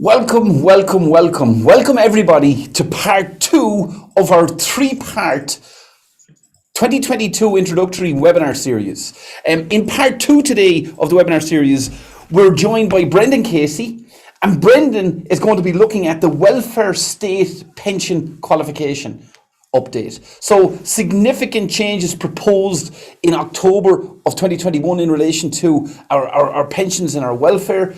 Welcome, welcome, welcome. Welcome everybody to part two of our three-part 2022 introductory webinar series. In part two today of the webinar series, we're joined by Brendan Casey, and Brendan is going to be looking at the welfare state pension qualification update. So significant changes proposed in October of 2021 in relation to our pensions and our welfare.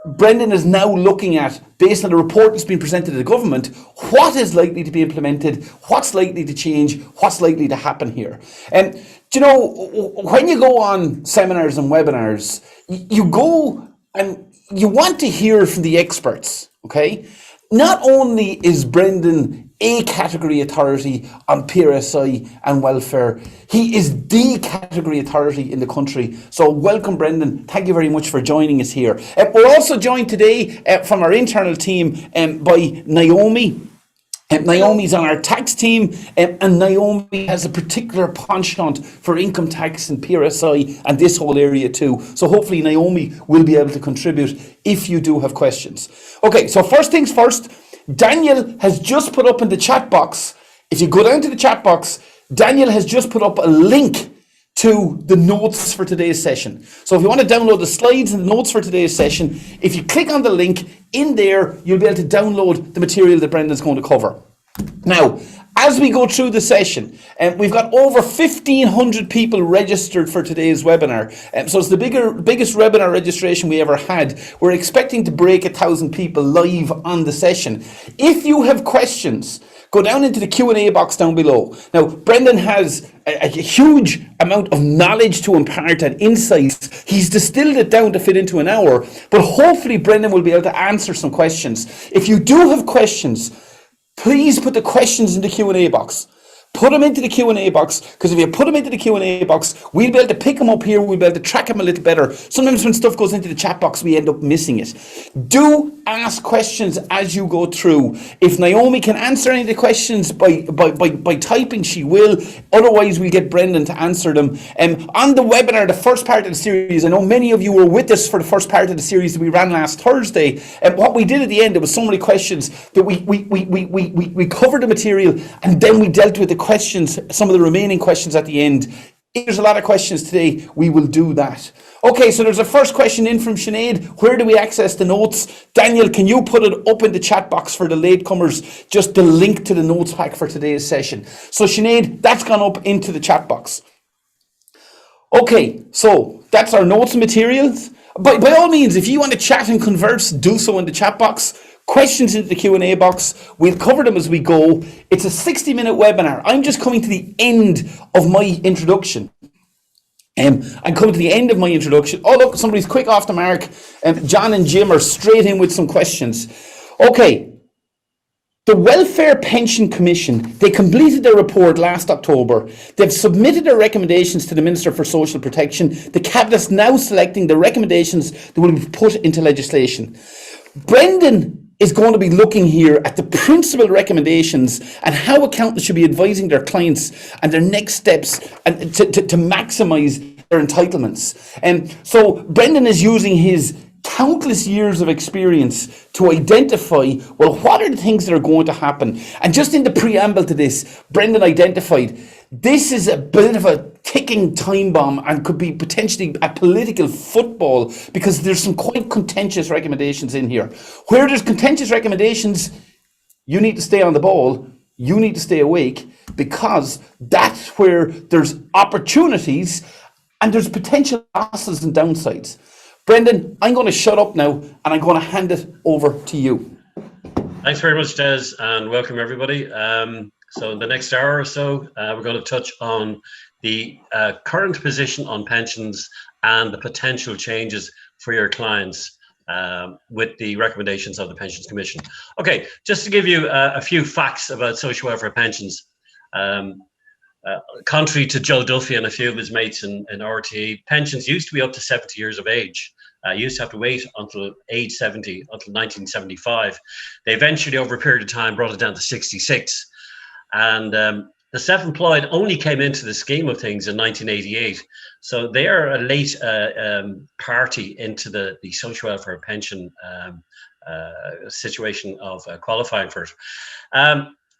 Brendan is now looking at, based on the report that's been presented to the government, what is likely to be implemented, what's likely to change, what's likely to happen here. And do you know, when you go on seminars and webinars, you go and you want to hear from the experts, okay? Not only is Brendan a category authority on PRSI and welfare, he is the category authority in the country. So welcome, Brendan. Thank you very much for joining us here. We're also joined today from our internal team by Naomi. Naomi's on our tax team, and Naomi has a particular penchant for income tax and PRSI and this whole area too. So hopefully Naomi will be able to contribute if you do have questions. Okay, so first things first, Daniel has just put up in the chat box, if you go down to the chat box, Daniel has just put up a link to the notes for today's session. So if you want to download the slides and the notes for today's session, if you click on the link in there, you'll be able to download the material that Brendan's going to cover. Now, as we go through the session, we've got over 1,500 people registered for today's webinar. So it's the biggest webinar registration we ever had. We're expecting to break 1,000 people live on the session. If you have questions, go down into the Q&A box down below. Now, Brendan has a huge amount of knowledge to impart and insights. He's distilled it down to fit into an hour, but hopefully Brendan will be able to answer some questions. If you do have questions, please put the questions in the Q&A box. Put them into the Q&A box, because if you put them into the Q&A box, we'll be able to pick them up here, we'll be able to track them a little better. Sometimes when stuff goes into the chat box, we end up missing it. Do ask questions as you go through. If Naomi can answer any of the questions by typing, she will. Otherwise, we'll get Brendan to answer them. On the webinar, the first part of the series, I know many of you were with us for the first part of the series that we ran last Thursday. And what we did at the end, there was so many questions that we covered the material, and then we dealt with the questions, some of the remaining questions at the end. If there's a lot of questions today, we will do that. Okay, so there's a first question in from Sinead. Where do we access the notes? Daniel, can you put it up in the chat box for the latecomers, just the link to the notes pack for today's session? So Sinead, that's gone up into the chat box. Okay, so that's our notes and materials. By all means, if you want to chat and converse, do so in the chat box. Questions into the Q&A box. We'll cover them as we go. It's a 60-minute webinar. I'm just coming to the end of my introduction. I'm coming to the end of my introduction. Oh, look, somebody's quick off the mark. John and Jim are straight in with some questions. Okay. The Welfare Pension Commission, they completed their report last October. They've submitted their recommendations to the Minister for Social Protection. The Cabinet's now selecting the recommendations that will be put into legislation. Brendan is going to be looking here at the principal recommendations and how accountants should be advising their clients and their next steps and to maximise their entitlements. And so Brendan is using his countless years of experience to identify, well, what are the things that are going to happen? And just in the preamble to this, Brendan identified this is a bit of a ticking time bomb and could be potentially a political football, because there's some quite contentious recommendations in here. Where there's contentious recommendations, you need to stay on the ball, you need to stay awake, because that's where there's opportunities and there's potential losses and downsides. Brendan, I'm going to shut up now and I'm going to hand it over to you. Thanks very much, Des, and welcome everybody. So in the next hour or so, we're going to touch on the current position on pensions and the potential changes for your clients with the recommendations of the Pensions Commission. Okay, just to give you a few facts about social welfare pensions. Contrary to Joe Duffy and a few of his mates in RTE, pensions used to be up to 70 years of age. You used to have to wait until age 70, until 1975. They eventually, over a period of time, brought it down to 66. And the self-employed only came into the scheme of things in 1988. So they are a late party into the social welfare pension situation of qualifying for it.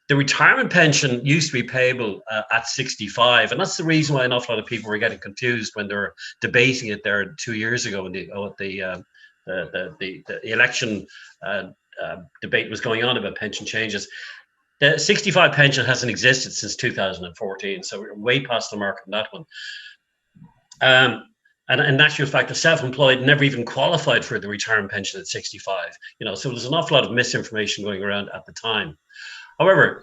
The retirement pension used to be payable at 65, and that's the reason why an awful lot of people were getting confused when they were debating it there 2 years ago when the election debate was going on about pension changes. The 65 pension hasn't existed since 2014, so we're way past the mark on that one. And in actual fact, the self-employed never even qualified for the retirement pension at 65. So there's an awful lot of misinformation going around at the time. However,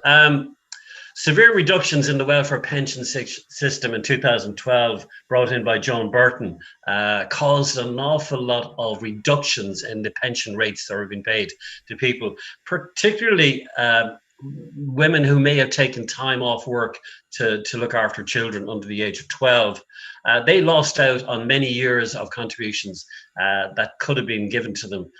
severe reductions in the welfare pension system in 2012, brought in by John Burton, caused an awful lot of reductions in the pension rates that were being paid to people, particularly women who may have taken time off work to look after children under the age of 12. They lost out on many years of contributions that could have been given to them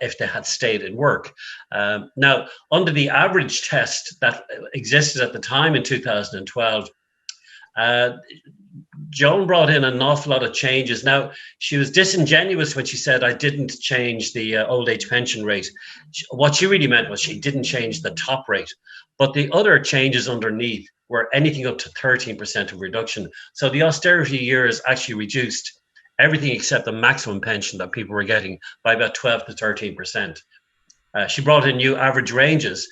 if they had stayed in work. Now, under the average test that existed at the time in 2012, Joan brought in an awful lot of changes. Now, she was disingenuous when she said, I didn't change the old age pension rate. What she really meant was she didn't change the top rate, but the other changes underneath were anything up to 13% of reduction. So the austerity years actually reduced everything except the maximum pension that people were getting by about 12 to 13%. She brought in new average ranges.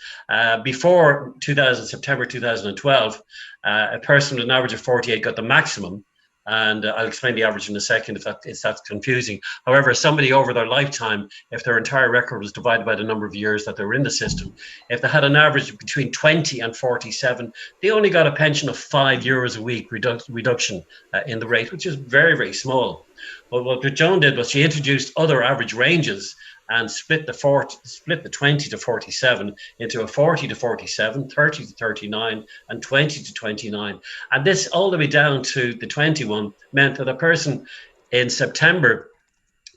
Before September 2012, a person with an average of 48 got the maximum. And I'll explain the average in a second if that's confusing. However, somebody over their lifetime, if their entire record was divided by the number of years that they were in the system, if they had an average between 20 and 47, they only got a pension of €5 a week reduction in the rate, which is very, very small. But what Joan did was she introduced other average ranges and split the 20 to 47 into a 40 to 47, 30 to 39, and 20 to 29. And this all the way down to the 21 meant that a person in September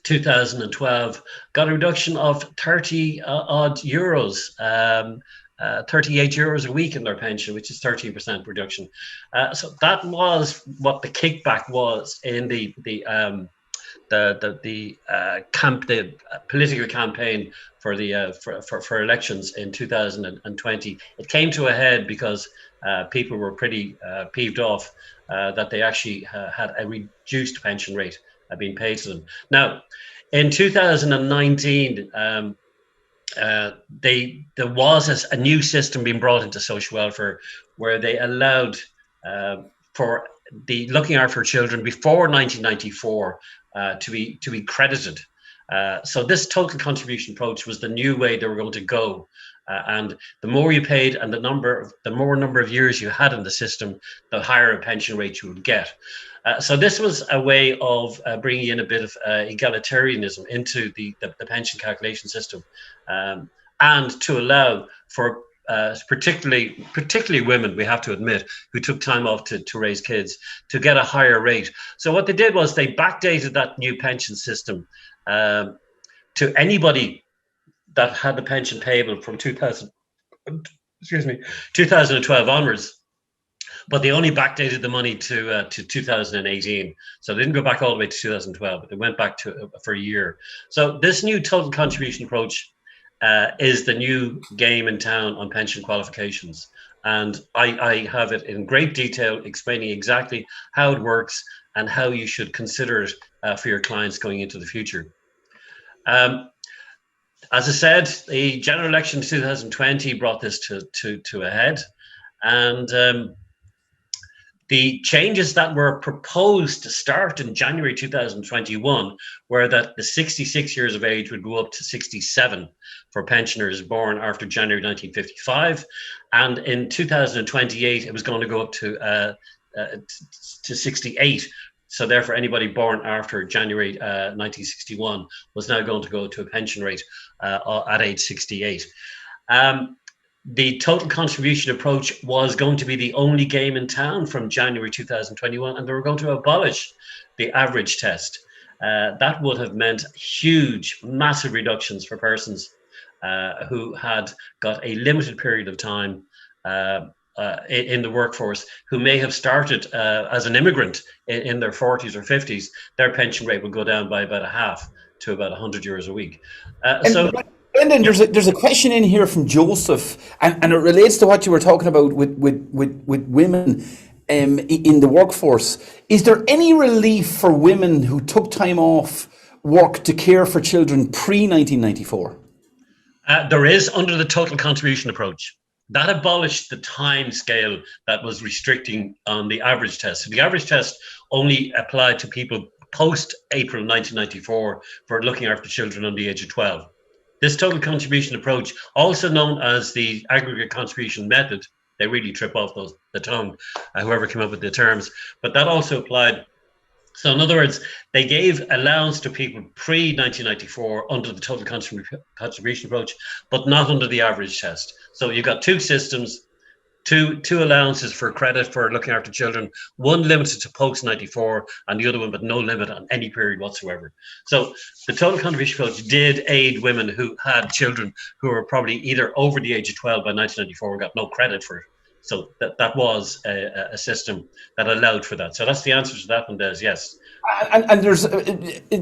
2012 got a reduction of 30 odd euros, 38 euros a week in their pension, which is 13% reduction. So that was what the kickback was in the political campaign for elections in 2020. It came to a head because people were pretty peeved off that they actually had a reduced pension rate being paid to them. Now, in 2019, there was a new system being brought into social welfare where they allowed for the looking after children before 1994 to be credited. So this total contribution approach was the new way they were going to go. And the more you paid and the more number of years you had in the system, the higher a pension rate you would get. So this was a way of bringing in a bit of egalitarianism into the pension calculation system, and to allow for particularly women, we have to admit, who took time off to raise kids, to get a higher rate. So what they did was they backdated that new pension system to anybody that had the pension payable from 2012 onwards. But they only backdated the money to 2018. So they didn't go back all the way to 2012, but they went back for a year. So this new total contribution approach is the new game in town on pension qualifications. And I have it in great detail explaining exactly how it works and how you should consider it for your clients going into the future. As I said, the general election in 2020 brought this to a head. And the changes that were proposed to start in January 2021 were that the 66 years of age would go up to 67 for pensioners born after January 1955. And in 2028, it was going to go up to 68. So therefore, anybody born after January 1961 was now going to go to a pension rate at age 68. The total contribution approach was going to be the only game in town from January 2021, and they were going to abolish the average test. That would have meant huge, massive reductions for persons who had got a limited period of time in the workforce, who may have started as an immigrant in their 40s or 50s. Their pension rate would go down by about a half to about €100 a week. Brendan, there's a question in here from Joseph, and it relates to what you were talking about with women in the workforce. Is there any relief for women who took time off work to care for children pre 1994? There is, under the total contribution approach. That abolished the time scale that was restricting on the average test. So the average test only applied to people post April 1994 for looking after children under the age of 12. This total contribution approach, also known as the aggregate contribution method, they really trip off the tongue, whoever came up with the terms, but that also applied. So in other words, they gave allowance to people pre-1994 under the total contribution approach, but not under the average test. So you've got two systems, two allowances for credit for looking after children, one limited to post-94 and the other one with no limit on any period whatsoever. So the total contribution approach did aid women who had children who were probably either over the age of 12 by 1994 and got no credit for it. So that was a system that allowed for that. So that's the answer to that one, Des, yes. And there's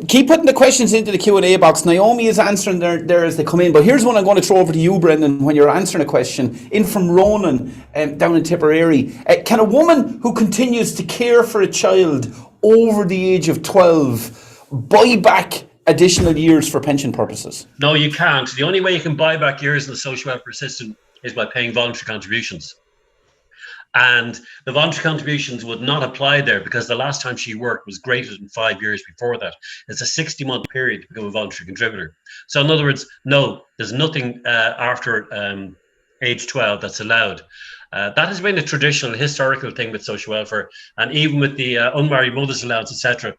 keep putting the questions into the Q&A box. Naomi is answering there as they come in. But here's one I'm going to throw over to you, Brendan, when you're answering a question. In from Ronan down in Tipperary. Can a woman who continues to care for a child over the age of 12 buy back additional years for pension purposes? No, you can't. The only way you can buy back years in the social welfare system is by paying voluntary contributions. And the voluntary contributions would not apply there because the last time she worked was greater than 5 years before that. It's a 60-month period to become a voluntary contributor. So in other words, no, there's nothing after age 12 that's allowed. That has been a traditional, historical thing with social welfare, and even with the unmarried mothers allowance, etc.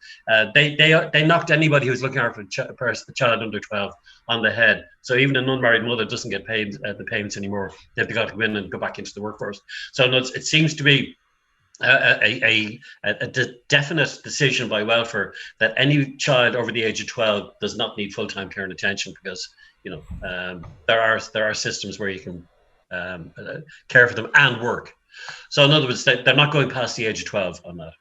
They knocked anybody who's looking after a child under 12 on the head. So even an unmarried mother doesn't get paid the payments anymore. They've got to go in and go back into the workforce. So no, it seems to be a definite decision by welfare that any child over the age of 12 does not need full-time care and attention, because there are systems where you can care for them and work. So in other words, they're not going past the age of 12 on that.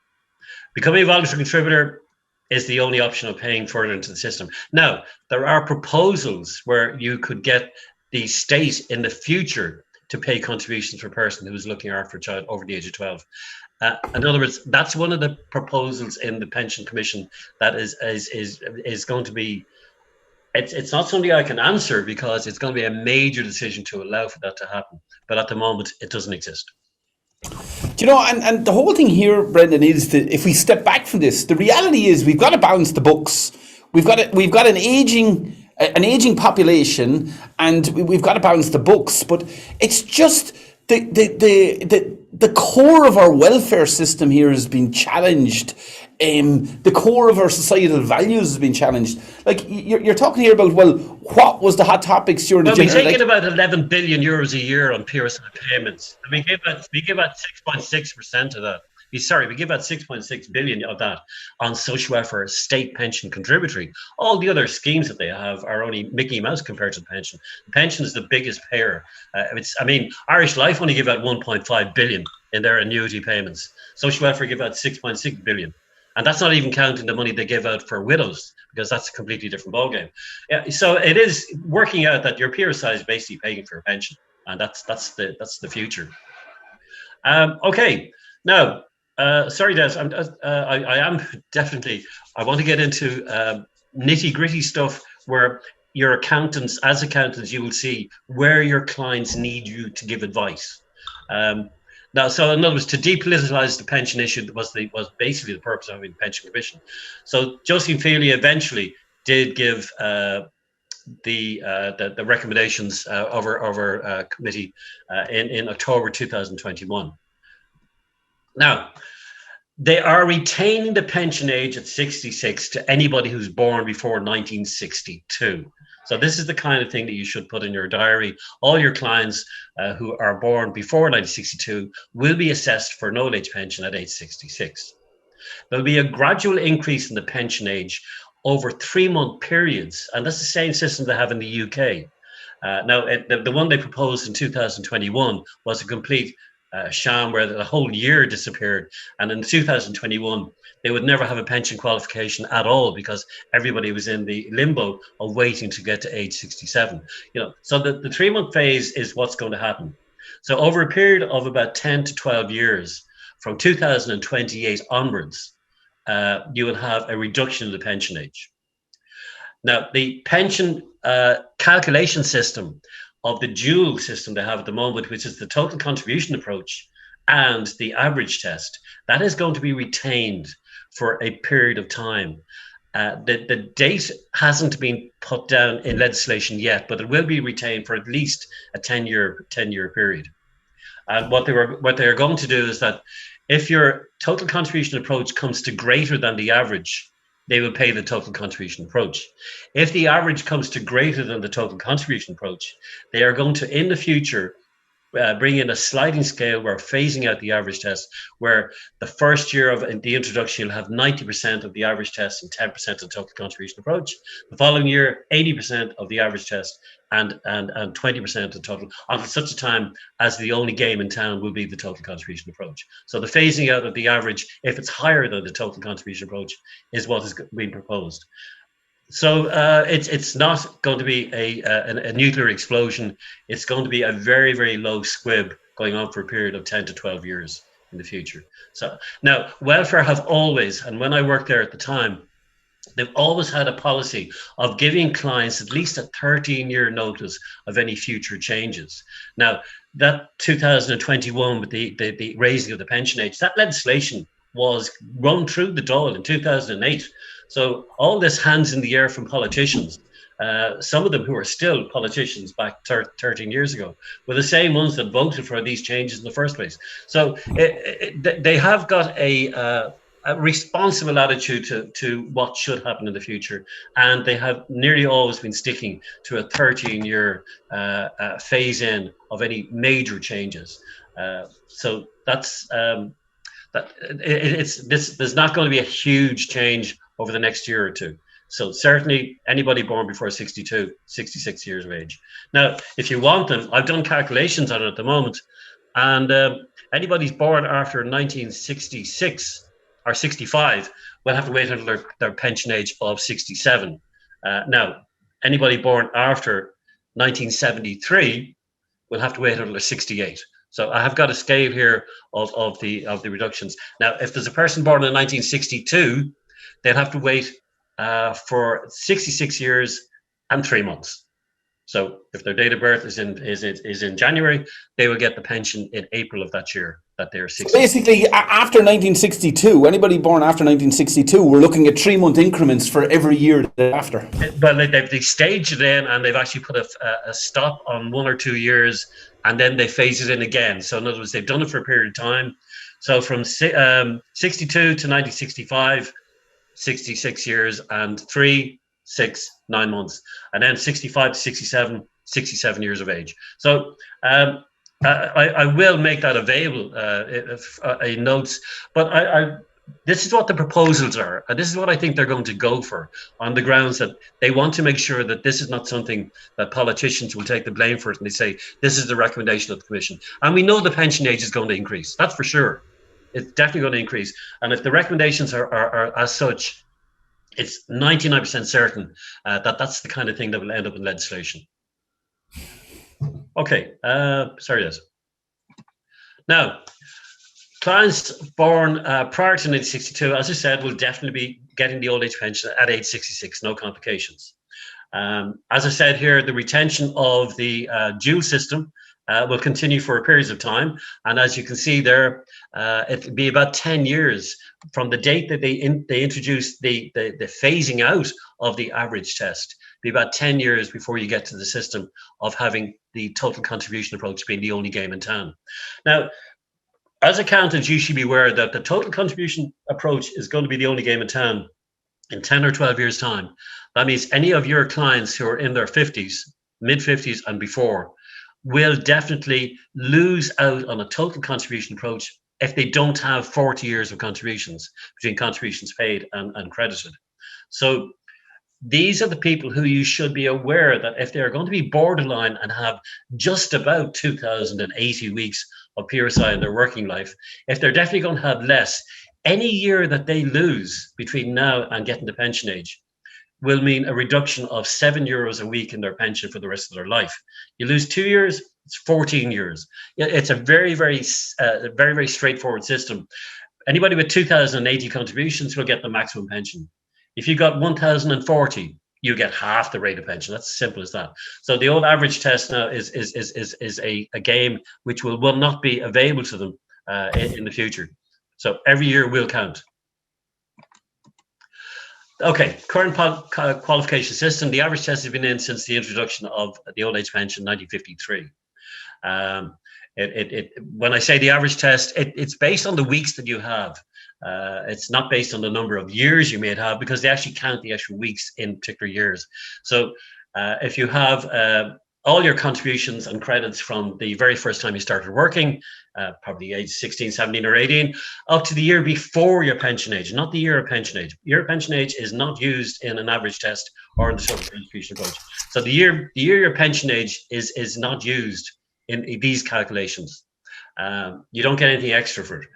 Becoming a voluntary contributor is the only option of paying further into the system. Now, there are proposals where you could get the state in the future to pay contributions for a person who's looking after a child over the age of 12. In other words, that's one of the proposals in the Pension Commission that is going to be. It's not something I can answer because it's going to be a major decision to allow for that to happen. But at the moment, it doesn't exist. Do you know, and the whole thing here, Brendan, is that if we step back from this, the reality is we've got to balance the books. We've got an aging population, and we've got to balance the books. But it's just the core of our welfare system here has been challenged. The core of our societal values has been challenged. Like you're talking here about, well, what was the hot topics during the general? Well, we take in about 11 billion euros a year on PRSI payments. And we give out 6.6% of that. We give out 6.6 billion of that on social welfare, state pension contributory. All the other schemes that they have are only Mickey Mouse compared to the pension. The pension is the biggest payer. Irish Life only give out 1.5 billion in their annuity payments. Social welfare give out 6.6 billion. And that's not even counting the money they give out for widows, because that's a completely different ballgame. Yeah, so it is working out that your PRSI is basically paying for your pension, and that's the future. Okay, now, sorry, Des, I want to get into nitty gritty stuff where your accountants, you will see where your clients need you to give advice. Now, so in other words, to depoliticize the pension issue was basically the purpose of having the Pension Commission. So Josephine Feely eventually did give the recommendations of our committee in October 2021. Now, they are retaining the pension age at 66 to anybody who's born before 1962. So this is the kind of thing that you should put in your diary. All your clients who are born before 1962 will be assessed for an old age pension at age 66. There'll be a gradual increase in the pension age over 3-month periods, and that's the same system they have in the UK. Now, the one they proposed in 2021 was a complete sham where the whole year disappeared. And in 2021, they would never have a pension qualification at all because everybody was in the limbo of waiting to get to age 67. So the 3-month phase is what's going to happen. So over a period of about 10 to 12 years, from 2028 onwards, you will have a reduction in the pension age. Now, the pension calculation system of the dual system they have at the moment, which is the total contribution approach and the average test, that is going to be retained for a period of time. The date hasn't been put down in legislation yet, but it will be retained for at least a 10-year period. And what they are going to do is that if your total contribution approach comes to greater than the average, they will pay the total contribution approach. If the average comes to greater than the total contribution approach, they are going to, in the future, bring in a sliding scale where phasing out the average test, where the first year of the introduction, you'll have 90% of the average test and 10% of the total contribution approach. The following year, 80% of the average test and 20% of the total, until such a time as the only game in town will be the total contribution approach. So the phasing out of the average, if it's higher than the total contribution approach, is what is being proposed. So it's not going to be a nuclear explosion. It's going to be a very, very low squib going on for a period of 10 to 12 years in the future. So now, welfare have always, and when I worked there at the time, they've always had a policy of giving clients at least a 13-year notice of any future changes. Now, that 2021 with the raising of the pension age, that legislation was run through the Dáil in 2008. So all this hands in the air from politicians, some of them who are still politicians back 13 years ago, were the same ones that voted for these changes in the first place. So they have got a responsible attitude to what should happen in the future. And they have nearly always been sticking to a 13-year phase in of any major changes. So that's there's not going to be a huge change over the next year or two. So certainly anybody born before 62, 66 years of age. Now, if you want them, I've done calculations on it at the moment, and anybody's born after 1966 or 65 will have to wait until their pension age of 67. Now, anybody born after 1973 will have to wait until they're 68. So I have got a scale here of the reductions. Now, if there's a person born in 1962, they'll have to wait for 66 years and 3 months. So if their date of birth is in January, they will get the pension in April of that year that they're 60. So basically, after 1962, anybody born after 1962, we're looking at 3-month increments for every year thereafter. Well, they staged it in, and they've actually put a stop on 1 or 2 years, and then they phase it in again. So in other words, they've done it for a period of time. So from 62 to 1965, 66 years and 3, 6, 9 months, and then 65 to 67 years of age. So I will make that available in notes, but this is what the proposals are, and this is what I think they're going to go for, on the grounds that they want to make sure that this is not something that politicians will take the blame for it, and they say this is the recommendation of the Commission. And we know the pension age is going to increase, that's for sure. It's definitely going to increase, and if the recommendations are as such, it's 99% certain that that's the kind of thing that will end up in legislation. Okay, sorry, yes. Now, clients born prior to 1962, as I said, will definitely be getting the old age pension at age 66, no complications. As I said here, the retention of the dual system will continue for periods of time. And as you can see there, it'll be about 10 years from the date that they introduced the phasing out of the average test. It'll be about 10 years before you get to the system of having the total contribution approach being the only game in town. Now, as accountants, you should be aware that the total contribution approach is going to be the only game in town in 10 or 12 years' time. That means any of your clients who are in their 50s, mid-50s and before, will definitely lose out on a total contribution approach if they don't have 40 years of contributions between contributions paid and credited. So these are the people who you should be aware that if they're going to be borderline and have just about 2,080 weeks of PRSI in their working life, if they're definitely going to have less, any year that they lose between now and getting to pension age will mean a reduction of €7 a week in their pension for the rest of their life. You lose 2 years, it's 14 years. It's a very, very, very straightforward system. Anybody with 2,080 contributions will get the maximum pension. If you got 1,040, you get half the rate of pension. That's as simple as that. So the old average test now is a game which will not be available to them in the future. So every year will count. Okay, current qualification system. The average test has been in since the introduction of the old age pension, 1953. When I say the average test, it's based on the weeks that you have. It's not based on the number of years you may have, because they actually count the actual weeks in particular years. So if you have all your contributions and credits from the very first time you started working, probably age 16, 17 or 18, up to the year before your pension age, not the year of pension age. Year of pension age is not used in an average test or in the social contribution approach. So the year your pension age is not used in these calculations. You don't get anything extra for it.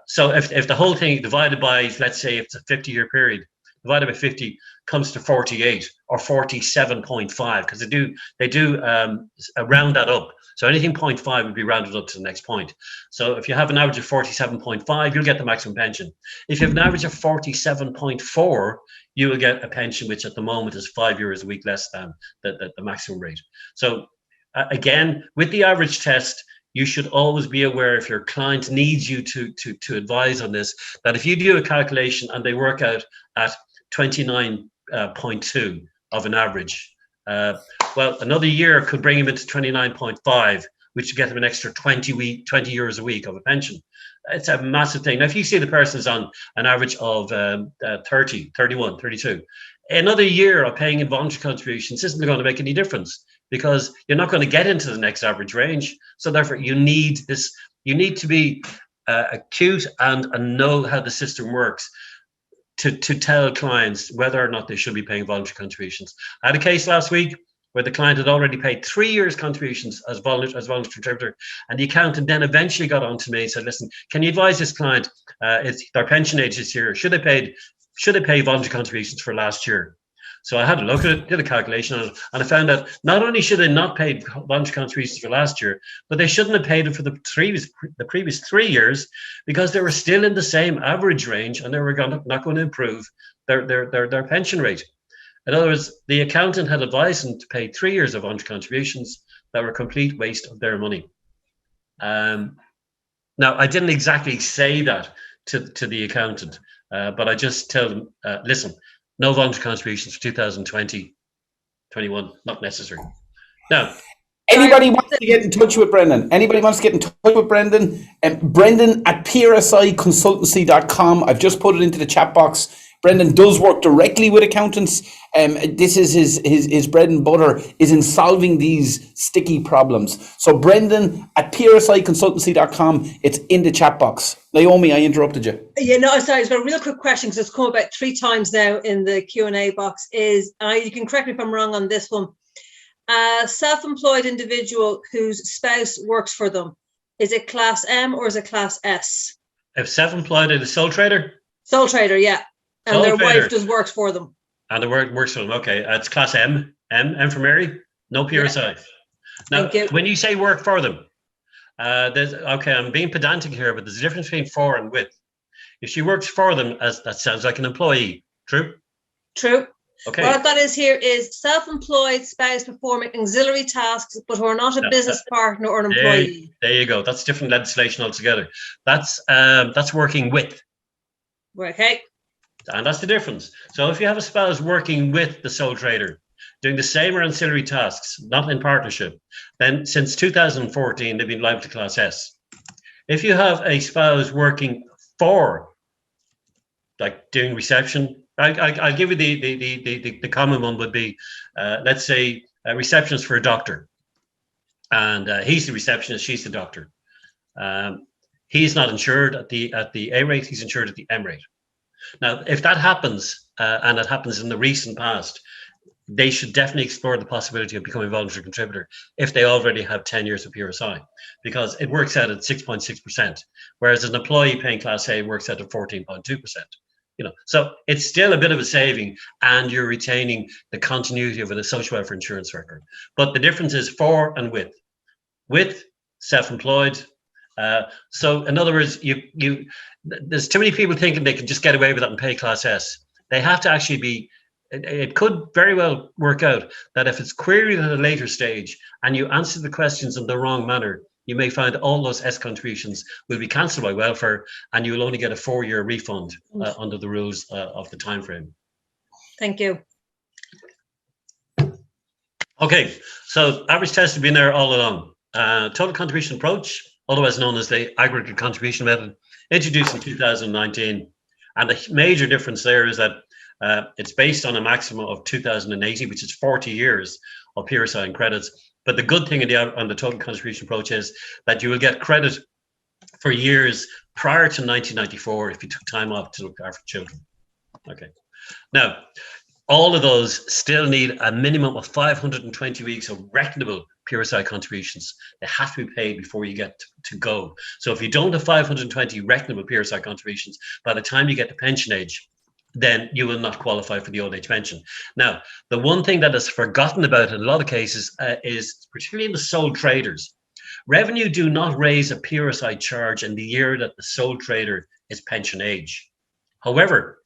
So if the whole thing divided by, let's say, if it's a 50-year period, divided by 50 comes to 48 or 47.5, because they do round that up. So anything 0.5 would be rounded up to the next point. So if you have an average of 47.5, you'll get the maximum pension. If you have an average of 47.4, you will get a pension which at the moment is €5 a week less than the maximum rate. So again, with the average test, you should always be aware, if your client needs you to advise on this, that if you do a calculation and they work out at 29.2 of an average, well, another year could bring him into 29.5, which would get him an extra 20 years a week of a pension. It's a massive thing. Now, if you see the person's on an average of 30, 31, 32, another year of paying involuntary contributions isn't going to make any difference, because you're not going to get into the next average range. So therefore, you need to be acute and know how the system works to tell clients whether or not they should be paying voluntary contributions. I had a case last week where the client had already paid 3 years contributions as voluntary contributor, and the accountant then eventually got on to me and said, listen, can you advise this client, it's their pension age this year, should they pay voluntary contributions for last year? So I had a look at it, did a calculation on it, and I found that not only should they not pay voluntary contributions for last year, but they shouldn't have paid it for the previous 3 years, because they were still in the same average range and they were not going to improve their pension rate. In other words, the accountant had advised them to pay 3 years of voluntary contributions that were a complete waste of their money. Now, I didn't exactly say that to the accountant, but I just tell them, listen, no voluntary contributions for 2020, 21, not necessary. Now, anybody wants to get in touch with Brendan? Brendan at psiconsultancy.com. I've just put it into the chat box. Brendan does work directly with accountants. This is his bread and butter, is in solving these sticky problems. So Brendan at psiconsultancy.com. It's in the chat box. Naomi, I interrupted you. Yeah, no, sorry. I've got a real quick question, because it's come about 3 times now in the Q&A box. You can correct me if I'm wrong on this one. A self-employed individual whose spouse works for them, is it class M or is it class S? If self-employed is a sole trader? Sole trader, yeah. And their wife just works for them. And the works for them, okay. It's class M. M for Mary, no PRSI. Yeah. Now, when you say work for them, okay, I'm being pedantic here, but there's a difference between for and with. If she works for them, that sounds like an employee. True? True. Okay. What I've got is self-employed spouse performing auxiliary tasks, but who are not a business partner or an employee. There you go. That's different legislation altogether. That's working with. Okay. And that's the difference. So if you have a spouse working with the sole trader, doing the same or ancillary tasks, not in partnership, then since 2014, they've been liable to class S. If you have a spouse working for, like doing reception, I'll give you the common one would be, let's say, a receptionist for a doctor. And he's the receptionist, she's the doctor. He's not insured at the A rate, he's insured at the M rate. Now, if that happens and it happens in the recent past, they should definitely explore the possibility of becoming a voluntary contributor if they already have 10 years of PRSI, because it works out at 6.6%, whereas an employee paying Class A works out at 14.2%. So it's still a bit of a saving, and you're retaining the continuity of a social welfare insurance record. But the difference is for and with. With self-employed. So in other words, there's too many people thinking they can just get away with that and pay Class S. They have to actually be. It could very well work out that if it's queried at a later stage and you answer the questions in the wrong manner, you may find all those S contributions will be cancelled by welfare, and you will only get a 4-year refund under the rules of the time frame. Thank you. Okay, so average test has been there all along. Total contribution approach, otherwise known as the aggregate contribution method, introduced in 2019. And the major difference there is that it's based on a maximum of 2080, which is 40 years of PRSI and credits. But the good thing on the total contribution approach is that you will get credit for years prior to 1994 if you took time off to look after children. Okay. Now, all of those still need a minimum of 520 weeks of reckonable PRSI contributions. They have to be paid before you get to go. So if you don't have 520 reckonable PRSI contributions, by the time you get to pension age, then you will not qualify for the old age pension. Now, the one thing that is forgotten about in a lot of cases is, particularly in the sole traders, Revenue do not raise a PRSI charge in the year that the sole trader is pension age. However,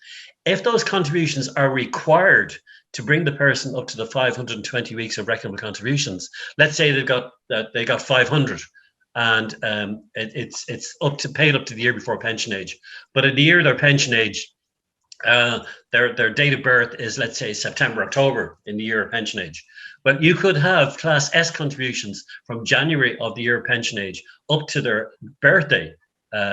if those contributions are required to bring the person up to the 520 weeks of reckonable contributions, let's say they got 500, and it's up to paid up to the year before pension age. But in the year their pension age, their date of birth is, let's say, September, October in the year of pension age. But you could have Class S contributions from January of the year of pension age up to their birthday,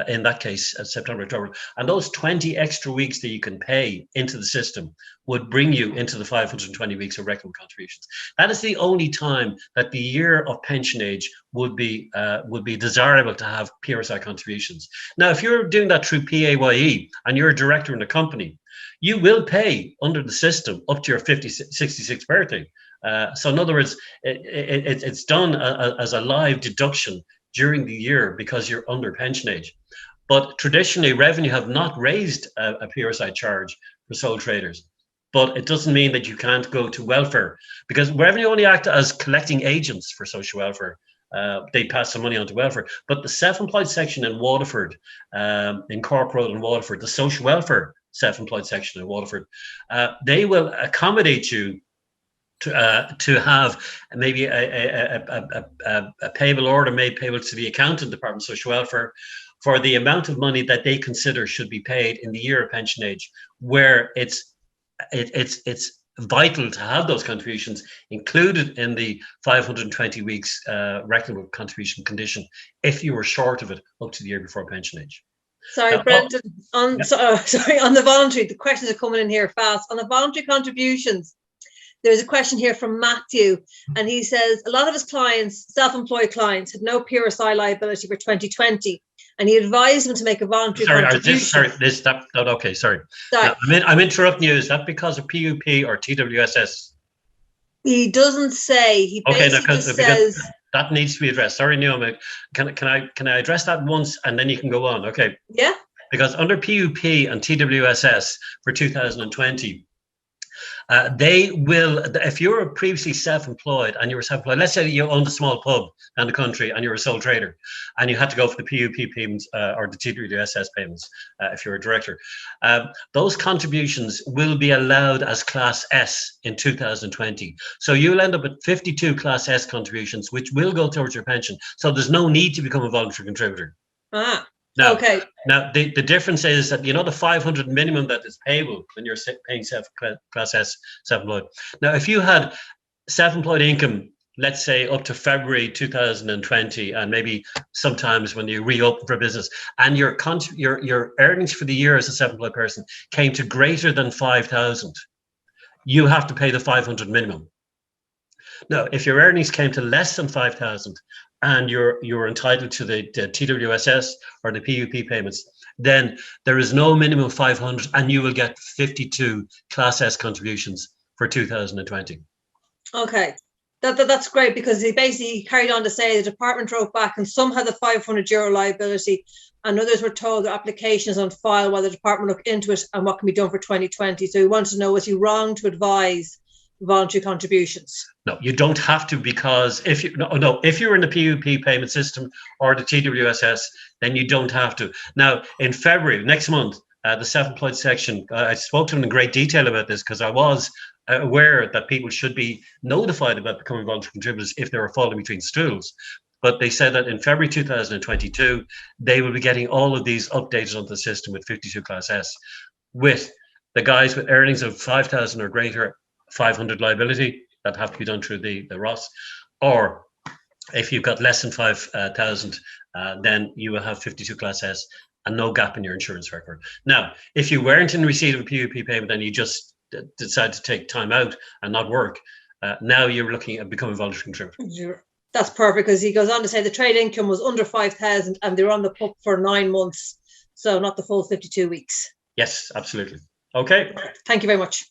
in that case, September, October. And those 20 extra weeks that you can pay into the system would bring you into the 520 weeks of reckonable contributions. That is the only time that the year of pension age would be desirable to have PRSI contributions. Now, if you're doing that through PAYE and you're a director in a company, you will pay under the system up to your 66th birthday. So in other words, it's done as a live deduction during the year because you're under pension age. But traditionally, Revenue have not raised a PRSI charge for sole traders. But it doesn't mean that you can't go to welfare, because Revenue only act as collecting agents for social welfare. They pass some money on to welfare. But the self-employed section in Waterford, in Cork Road in Waterford, the social welfare self-employed section in Waterford, they will accommodate you to have maybe a payable order made payable to the accountant department, social welfare, for the amount of money that they consider should be paid in the year of pension age, where it's vital to have those contributions included in the 520 weeks reckonable contribution condition if you were short of it up to the year before pension age. Sorry, now, Brendan, on the voluntary, the questions are coming in here fast. On the voluntary contributions, there's a question here from Matthew, and he says a lot of his clients, self-employed clients, had no PRSI liability for 2020, and he advised them to make a voluntary contribution. Sorry. Now, I'm interrupting you. Is that because of PUP or TWSS? He doesn't say. He basically says that needs to be addressed. Sorry, Naomi. Can I address that once and then you can go on? Okay. Yeah. Because under PUP and TWSS for 2020. They will, if you're previously self-employed and you were self-employed, let's say you owned a small pub down the country and you're a sole trader and you had to go for the PUP payments or the TWSS payments if you're a director, those contributions will be allowed as Class S in 2020. So you'll end up with 52 Class S contributions, which will go towards your pension. So there's no need to become a voluntary contributor. Now, okay. Now, the difference is that, the 500 minimum that is payable when you're paying Class S self-employed. Now, if you had self-employed income, let's say up to February 2020, and maybe sometimes when you reopen for business, and your earnings for the year as a self-employed person came to greater than 5,000, you have to pay the 500 minimum. Now, if your earnings came to less than 5,000, and you're entitled to the TWSS or the PUP payments, then there is no minimum of 500 and you will get 52 Class S contributions for 2020. Okay. That's great, because he basically carried on to say the department wrote back and some had the €500 liability and others were told their application is on file while the department look into it and what can be done for 2020. So he wanted to know, was he wrong to advise voluntary contributions? No, you don't have to, because if you're in the PUP payment system or the TWSS, then you don't have to. Now, in February, next month, the self-employed section, I spoke to them in great detail about this because I was aware that people should be notified about becoming voluntary contributors if they were falling between stools. But they said that in February 2022, they will be getting all of these updated onto the system with 52 Class S, with the guys with earnings of 5,000 or greater, 500 liability that have to be done through the ROS, or if you've got less than 5,000, then you will have 52 Class S and no gap in your insurance record. Now, if you weren't in receipt of a PUP payment and you just decide to take time out and not work, now you're looking at becoming a voluntary contributor. That's perfect, because he goes on to say the trade income was under 5,000 and they're on the PUP for 9 months, so not the full 52 weeks. Yes, absolutely. Okay. Thank you very much.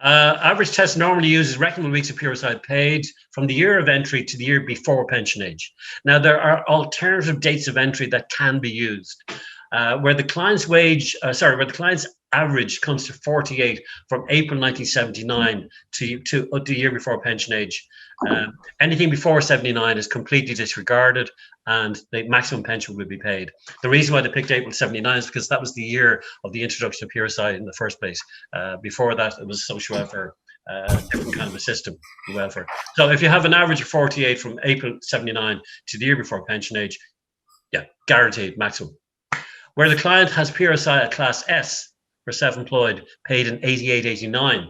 Average test normally uses reckonable weeks of PRSI paid from the year of entry to the year before pension age. Now, there are alternative dates of entry that can be used, where the client's average comes to 48 from April 1979 to the year before pension age. Anything before 79 is completely disregarded and the maximum pension will be paid. The reason why they picked April 79 is because that was the year of the introduction of PRSI in the first place. Before that, it was social welfare, different kind of a system, welfare. So if you have an average of 48 from April 79 to the year before pension age, yeah, guaranteed maximum. Where the client has PRSI at Class S for self-employed paid in 88-89,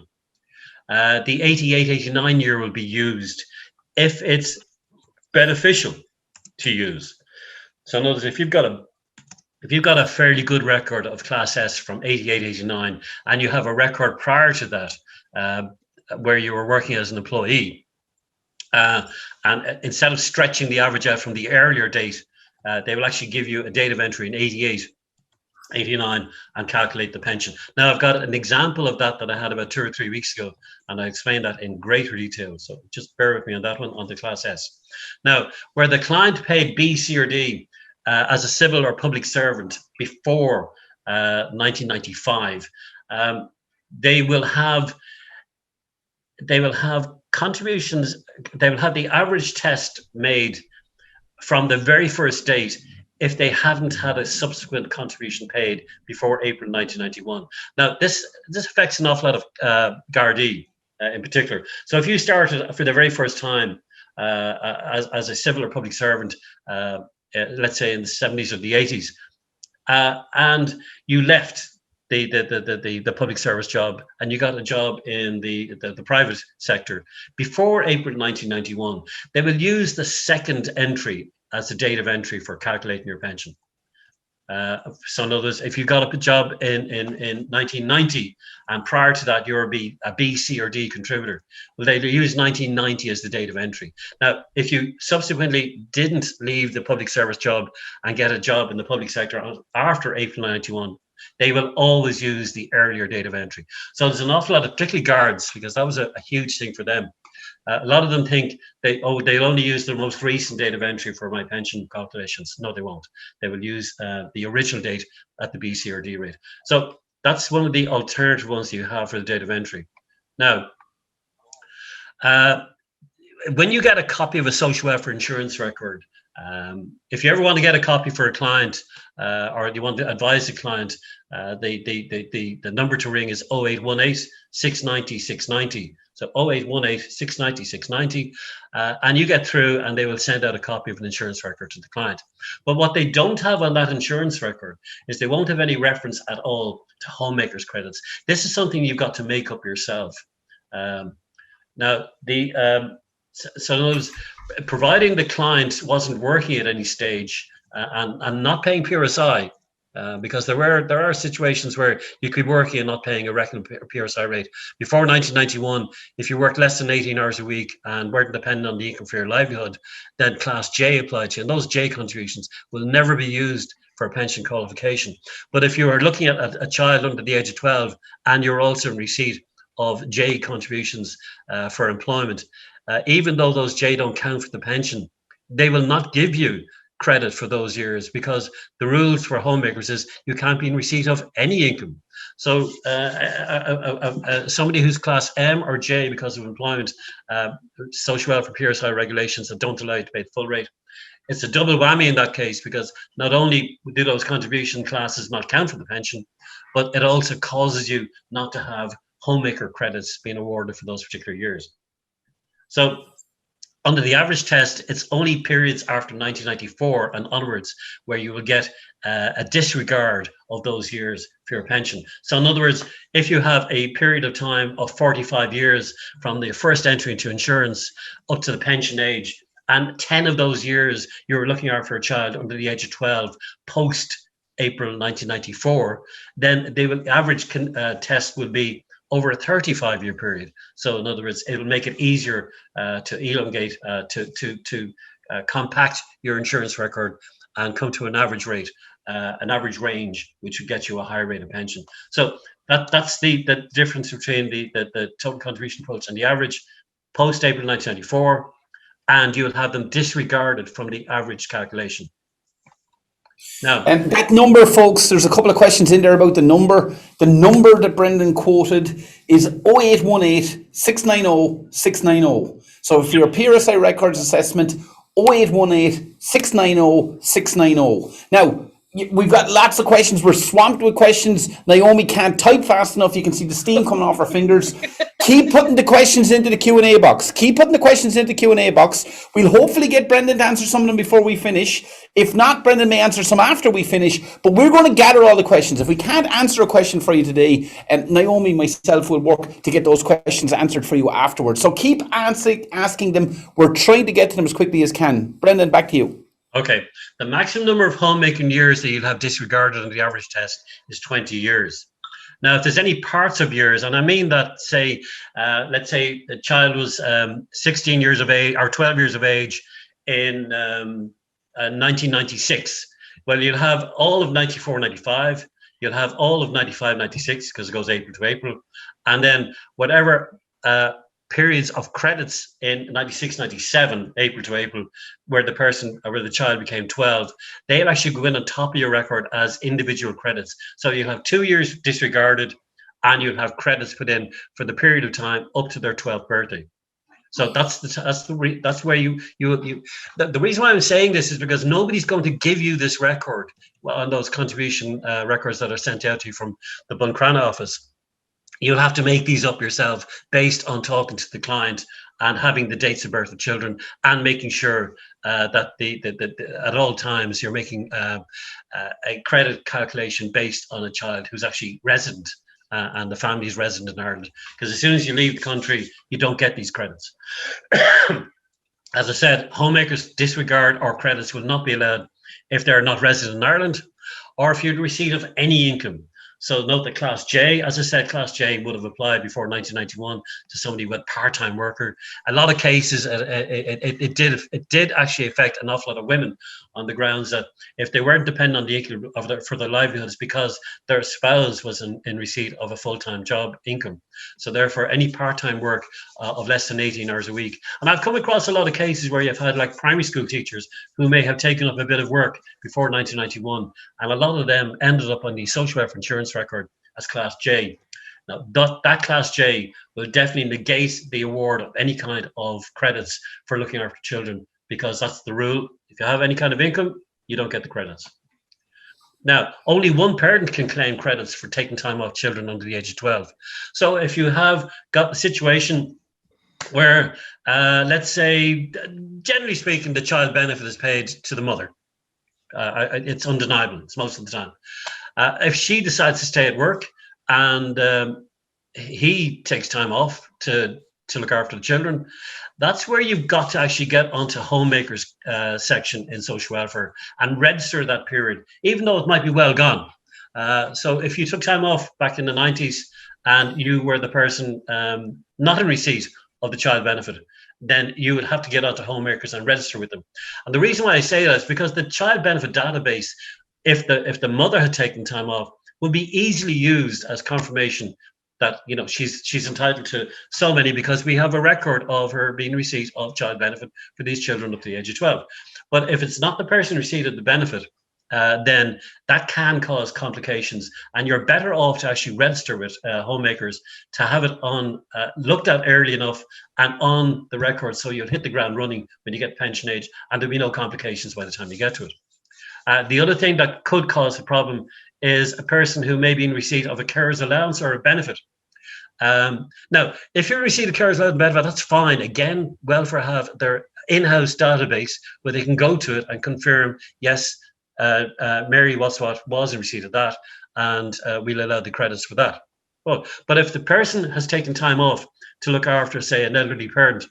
the 88-89 year will be used if it's beneficial to use. So in other words, if you've got a fairly good record of Class S from 88-89 and you have a record prior to that where you were working as an employee, and instead of stretching the average out from the earlier date, they will actually give you a date of entry in 88, 89 and calculate the pension. Now, I've got an example of that I had about 2 or 3 weeks ago, and I explained that in greater detail. So just bear with me on that one, on the Class S. Now, where the client paid B, C, or D as a civil or public servant before 1995, they will have contributions. They will have the average test made from the very first date if they hadn't had a subsequent contribution paid before April 1991. Now, this affects an awful lot of Gardaí in particular. So if you started for the very first time as a civil or public servant, let's say in the 70s or the 80s, and you left the public service job and you got a job in the private sector before April 1991, they will use the second entry as the date of entry for calculating your pension. So in other words, if you got a job in 1990 and prior to that you're a B, C, or D contributor, well, they use 1990 as the date of entry. Now, if you subsequently didn't leave the public service job and get a job in the public sector after April 91, they will always use the earlier date of entry. So there's an awful lot of, particularly guards, because that was a huge thing for them. A lot of them think they'll only use the most recent date of entry for my pension calculations. No, they won't. They will use the original date at the B, C, or D rate. So that's one of the alternative ones you have for the date of entry. Now, when you get a copy of a social welfare insurance record, if you ever want to get a copy for a client or you want to advise the client, the number to ring is 0818 690 690. So 0818 690 690, and you get through and they will send out a copy of an insurance record to the client. But what they don't have on that insurance record is they won't have any reference at all to homemakers credits. This is something you've got to make up yourself. Now, so in other words, providing the client wasn't working at any stage and not paying PRSI, because there are situations where you could be working and not paying a reckoned PRSI rate. Before 1991, if you worked less than 18 hours a week and weren't dependent on the income for your livelihood, then Class J applied to you, and those J contributions will never be used for pension qualification. But if you are looking at a child under the age of 12 and you're also in receipt of J contributions for employment, even though those J don't count for the pension, they will not give you credit for those years, because the rules for homemakers is you can't be in receipt of any income. So somebody who's class M or J because of employment, social welfare PSI regulations that don't allow you to pay the full rate, it's a double whammy in that case, because not only do those contribution classes not count for the pension, but it also causes you not to have homemaker credits being awarded for those particular years. So under the average test, it's only periods after 1994 and onwards where you will get a disregard of those years for your pension. So in other words, if you have a period of time of 45 years from the first entry into insurance up to the pension age, and 10 of those years you were looking after a child under the age of 12 post April 1994, then they will average test will be over a 35-year period. So in other words, it'll make it easier to elongate, to compact your insurance record and come to an average rate, an average range, which would get you a higher rate of pension. So that's the difference between the total contribution approach and the average post April 1994, and you'll have them disregarded from the average calculation. Now, that number, folks, there's a couple of questions in there about the number. The number that Brendan quoted is 0818 690 690. So if you're a PRSI records assessment, 0818 690 690. Now, we've got lots of questions. We're swamped with questions. Naomi can't type fast enough. You can see the steam coming off her fingers. Keep putting the questions into the Q&A box. Keep putting the questions into the Q&A box. We'll hopefully get Brendan to answer some of them before we finish. If not, Brendan may answer some after we finish. But we're going to gather all the questions. If we can't answer a question for you today, Naomi and myself will work to get those questions answered for you afterwards. So keep asking them. We're trying to get to them as quickly as can. Brendan, back to you. Okay. The maximum number of homemaking years that you'll have disregarded on the average test is 20 years. Now, if there's any parts of years, and I mean that, say, let's say the child was 16 years of age or 12 years of age in 1996, well, you'll have all of 94, 95, you'll have all of 95, 96, because it goes April to April, and then whatever periods of credits in 96, 97, April to April, where the person or where the child became 12, they'll actually go in on top of your record as individual credits. So you'll have 2 years disregarded, and you'll have credits put in for the period of time up to their 12th birthday. So that's where you the reason why I'm saying this is because nobody's going to give you this record on those contribution records that are sent out to you from the Buncrana office. You'll have to make these up yourself based on talking to the client and having the dates of birth of children and making sure that at all times you're making a credit calculation based on a child who's actually resident and the family is resident in Ireland. Because as soon as you leave the country, you don't get these credits. As I said, homemakers disregard or credits will not be allowed if they're not resident in Ireland or if you're in receipt of any income. So note that Class J, as I said, Class J would have applied before 1991 to somebody with part-time worker. A lot of cases, it did actually affect an awful lot of women on the grounds that if they weren't dependent on the income for their livelihoods because their spouse was in receipt of a full-time job income. So therefore, any part-time work of less than 18 hours a week. And I've come across a lot of cases where you've had like primary school teachers who may have taken up a bit of work before 1991. And a lot of them ended up on the social welfare insurance record as Class J. Now, that Class J will definitely negate the award of any kind of credits for looking after children, because that's the rule. If you have any kind of income, you don't get the credits. Now, only one parent can claim credits for taking time off children under the age of 12. So if you have got a situation where, let's say, generally speaking, the child benefit is paid to the mother, it's undeniable, it's most of the time. If she decides to stay at work and he takes time off to look after the children, that's where you've got to actually get onto homemakers section in social welfare and register that period, even though it might be well gone. So if you took time off back in the 90s and you were the person not in receipt of the child benefit, then you would have to get onto homemakers and register with them. And the reason why I say that is because the child benefit database if the mother had taken time off, would be easily used as confirmation that, you know, she's entitled to so many, because we have a record of her being receipt of child benefit for these children up to the age of 12. But if it's not the person receiving the benefit, then that can cause complications, and you're better off to actually register with homemakers to have it on looked at early enough and on the record, so you'll hit the ground running when you get pension age, and there'll be no complications by the time you get to it. The other thing that could cause a problem is a person who may be in receipt of a carer's allowance or a benefit. Now, if you're in receipt of carer's allowance benefit, that's fine. Again, welfare have their in-house database where they can go to it and confirm, yes, Mary was in receipt of that, and we'll allow the credits for that. Well, but if the person has taken time off to look after, say, an elderly parent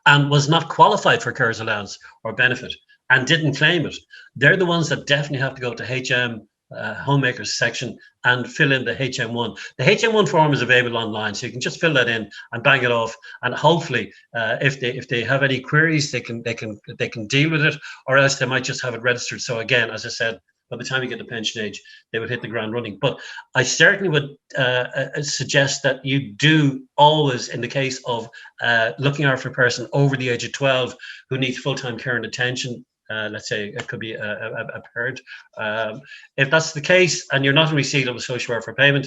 and was not qualified for carer's allowance or benefit and didn't claim it, they're the ones that definitely have to go to HM homemakers section and fill in the HM1. The HM1 form is available online, so you can just fill that in and bang it off. And hopefully, if they have any queries, they can deal with it, or else they might just have it registered. So again, as I said, by the time you get to pension age, they would hit the ground running. But I certainly would suggest that you do always, in the case of looking after a person over the age of 12 who needs full-time care and attention, let's say it could be a parent. If that's the case and you're not in receipt of a social welfare payment,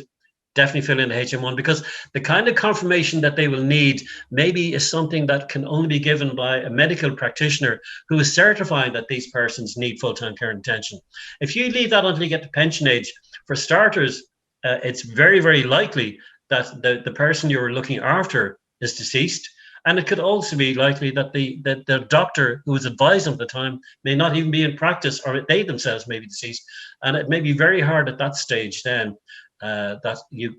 definitely fill in the HM1, because the kind of confirmation that they will need maybe is something that can only be given by a medical practitioner who is certifying that these persons need full-time care and attention. If you leave that until you get to pension age, for starters, it's very, very likely that the person you're looking after is deceased. And it could also be likely that the doctor who was advising at the time may not even be in practice, or they themselves may be deceased. And it may be very hard at that stage then that you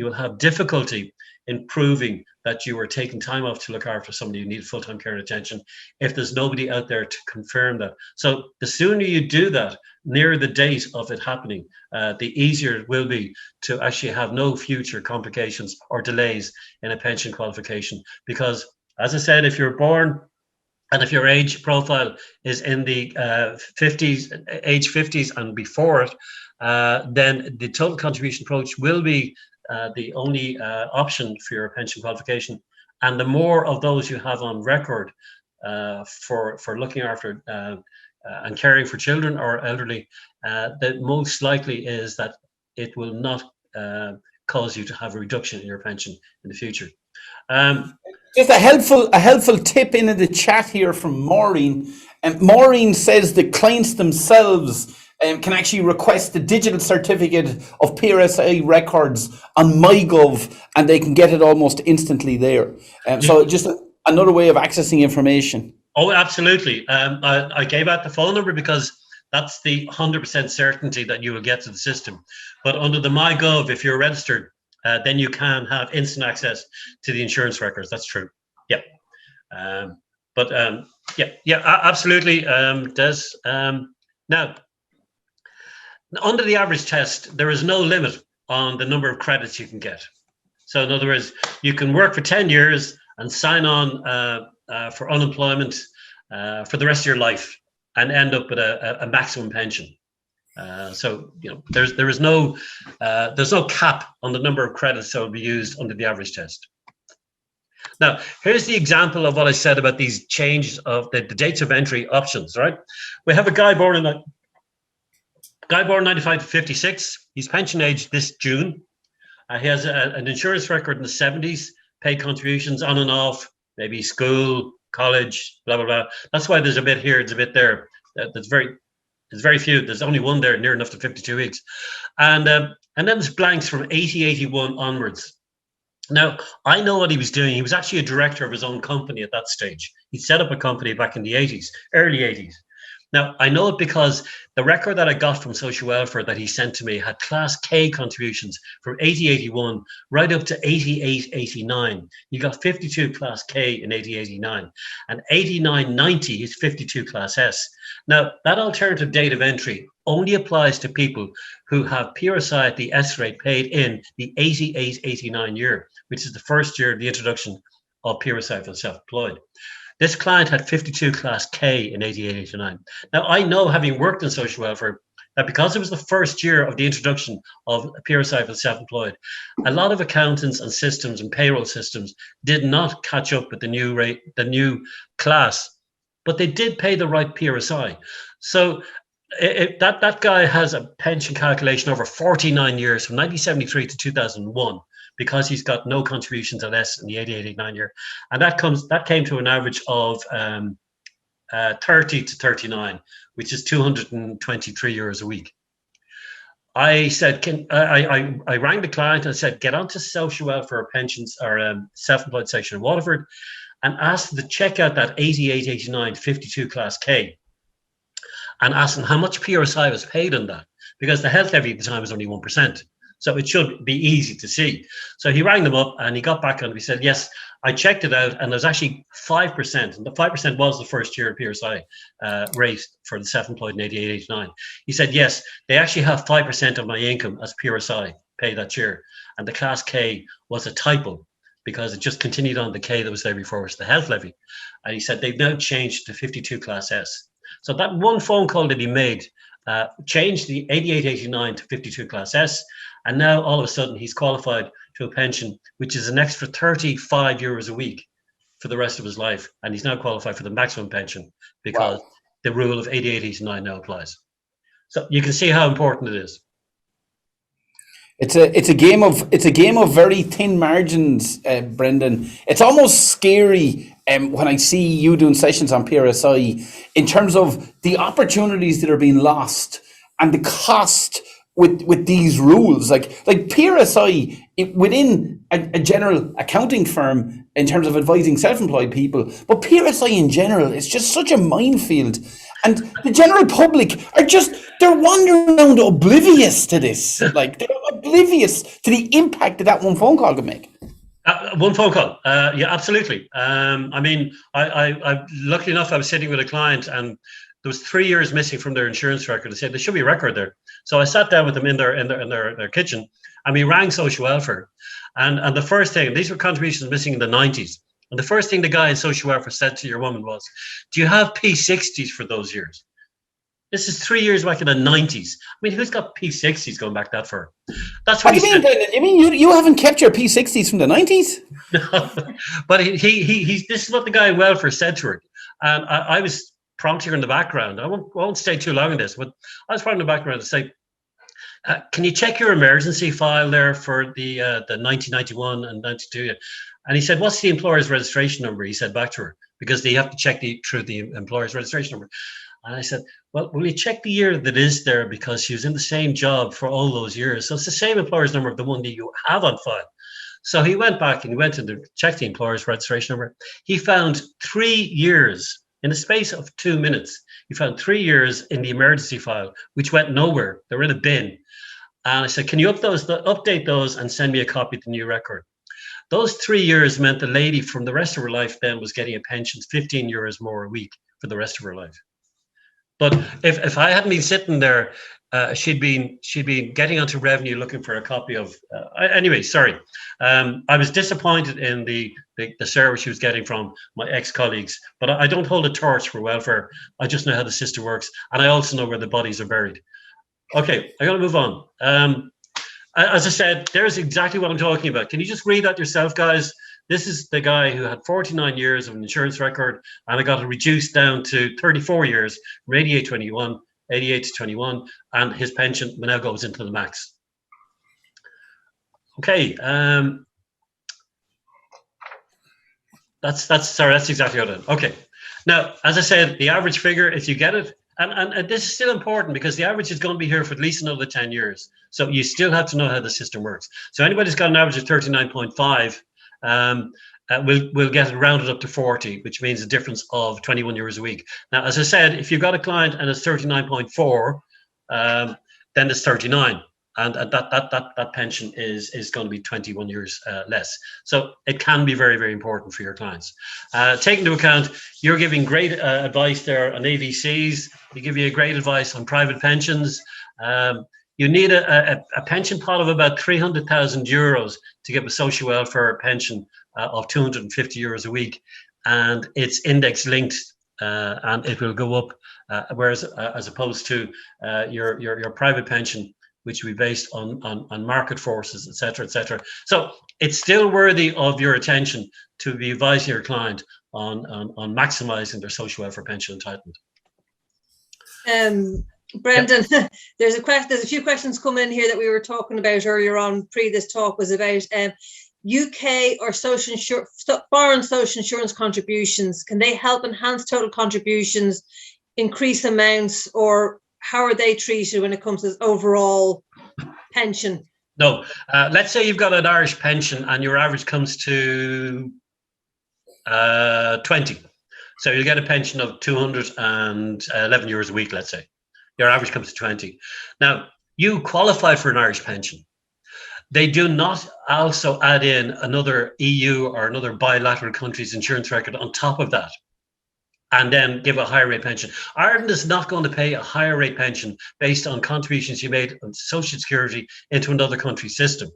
will have difficulty in proving that you were taking time off to look after somebody who needed full-time care and attention if there's nobody out there to confirm that. So the sooner you do that, nearer the date of it happening, the easier it will be to actually have no future complications or delays in a pension qualification. Because, as I said, if you're born and if your age profile is in the 50s, age 50s and before it, then the total contribution approach will be the only option for your pension qualification. And the more of those you have on record for looking after and caring for children or elderly, the most likely is that it will not cause you to have a reduction in your pension in the future. Just a helpful tip in the chat here from Maureen. And Maureen says the clients themselves can actually request the digital certificate of PRSI records on MyGov, and they can get it almost instantly there. So just another way of accessing information. Oh, absolutely. I gave out the phone number because that's the 100% certainty that you will get to the system. But under the MyGov, if you're registered, then you can have instant access to the insurance records. That's true. Yeah. Absolutely, Des. Now, under the average test, there is no limit on the number of credits you can get. So in other words, you can work for 10 years and sign on for unemployment for the rest of your life and end up with a maximum pension. So you know there's no cap on the number of credits that will be used under the average test. Now, here's the example of what I said about these changes of the dates of entry options. Right, we have a guy born 95 to 56. He's pension age this June. He has an insurance record in the 70s, paid contributions on and off, maybe school, college, blah, blah, blah. That's why there's a bit here, it's a bit there. There's very few. There's only one there, near enough to 52 weeks. And then there's blanks from 80, 81 onwards. Now, I know what he was doing. He was actually a director of his own company at that stage. He set up a company back in the 80s, early 80s. Now, I know it because the record that I got from social welfare that he sent to me had Class K contributions from 80-81 right up to 88-89. You got 52 Class K in 80-89, and 89-90 is 52 Class S. Now, that alternative date of entry only applies to people who have PRSI at the S rate paid in the 88-89 year, which is the first year of the introduction of PRSI for the self-employed. This client had 52 Class K in 88-89. Now, I know, having worked in social welfare, that because it was the first year of the introduction of PRSI for the self-employed, a lot of accountants and systems and payroll systems did not catch up with the new rate, the new class, but they did pay the right PRSI. So that guy has a pension calculation over 49 years from 1973 to 2001 because he's got no contributions or less in the 88-89 year, and that came to an average of 30 to 39, which is 223 euros a week. I said, I rang the client and I said, get onto social welfare pensions or self-employed section in Waterford and ask them to check out that 88, 89, 52 class K and ask them how much PRSI was paid on that, because the health levy at the time was only 1%. So it should be easy to see. So he rang them up and he got back and he said, yes, I checked it out and there's actually 5%. And the 5% was the first year PRSI rate for the self-employed in 88, 89. He said, yes, they actually have 5% of my income as PRSI paid that year. And the class K was a typo because it just continued on the K that was there before, was the health levy. And he said, they've now changed to 52 class S. So that one phone call that he made changed the 88, 89 to 52 class S. And now all of a sudden he's qualified to a pension, which is an extra 35 euros a week for the rest of his life. And he's now qualified for the maximum pension because the rule of 88, 89 now applies. So you can see how important it is. It's a game of very thin margins, Brendan. It's almost scary when I see you doing sessions on PRSI in terms of the opportunities that are being lost and the cost with these rules. Like PRSI within a general accounting firm in terms of advising self-employed people, but PRSI in general is just such a minefield. And the general public they're wandering around oblivious to this. Like, they're oblivious to the impact that one phone call could make. One phone call. Yeah, absolutely. I mean, I luckily enough, I was sitting with a client and there was 3 years missing from their insurance record. They said there should be a record there. So I sat down with them in their kitchen and we rang social welfare. And the first thing, these were contributions missing in the 90s. And the first thing the guy in social welfare said to your woman was, do you have P60s for those years? This is 3 years back in the 90s. I mean, who's got P60s going back that far? That's what he said. You mean you haven't kept your P60s from the 90s? No, but this is what the guy in welfare said to her. And I was prompt here in the background. I won't stay too long on this, but I was prompt in the background to say, can you check your emergency file there for the 1991 and 92? And he said, what's the employer's registration number? He said back to her, because they have to check through the employer's registration number. And I said, well, will you check the year that is there, because she was in the same job for all those years. So it's the same employer's number of the one that you have on file. So he went back and he went to check the employer's registration number. He found 3 years in the space of 2 minutes. He found 3 years in the emergency file, which went nowhere. They were in a bin. And I said, can you update those and send me a copy of the new record? Those 3 years meant the lady from the rest of her life then was getting a pension 15 euros more a week for the rest of her life. But if I hadn't been sitting there, she'd been getting onto revenue looking for a copy of. Anyway, sorry. I was disappointed in the service she was getting from my ex-colleagues, but I don't hold a torch for welfare. I just know how the system works, and I also know where the bodies are buried. Okay, I got to move on. As I said, there's exactly what I'm talking about. Can you just read that yourself, guys? This is the guy who had 49 years of an insurance record, and I got it reduced down to 34 years from 88 to 21, and his pension now goes into the max. Okay, that's exactly what I did. Okay, now, as I said, the average figure, if you get it, and this is still important because the average is going to be here for at least another 10 years. So you still have to know how the system works. So anybody who's got an average of 39.5 we'll get it rounded up to 40, which means a difference of 21 euros a week. Now, as I said, if you've got a client and it's 39.4, then it's 39. And that pension is going to be 21 years less. So it can be very, very important for your clients. Take into account, you're giving great advice there on AVCs. They give you great advice on private pensions. You need a pension pot of about 300,000 euros to get a social welfare pension of 250 euros a week. And it's index linked and it will go up, whereas as opposed to your private pension, which will be based on market forces, etc., etc. So it's still worthy of your attention to be advising your client on maximising their social welfare pension entitlement. Brendan, yep. There's a few questions come in here that we were talking about earlier on. This talk was about UK or foreign social insurance contributions. Can they help enhance total contributions, increase amounts, or how are they treated when it comes to overall pension? No, let's say you've got an Irish pension and your average comes to 20. So you'll get a pension of €211 a week, let's say. Your average comes to 20. Now, you qualify for an Irish pension. They do not also add in another EU or another bilateral country's insurance record on top of that, and then give a higher rate pension. Ireland is not going to pay a higher rate pension based on contributions you made on Social Security into another country's system.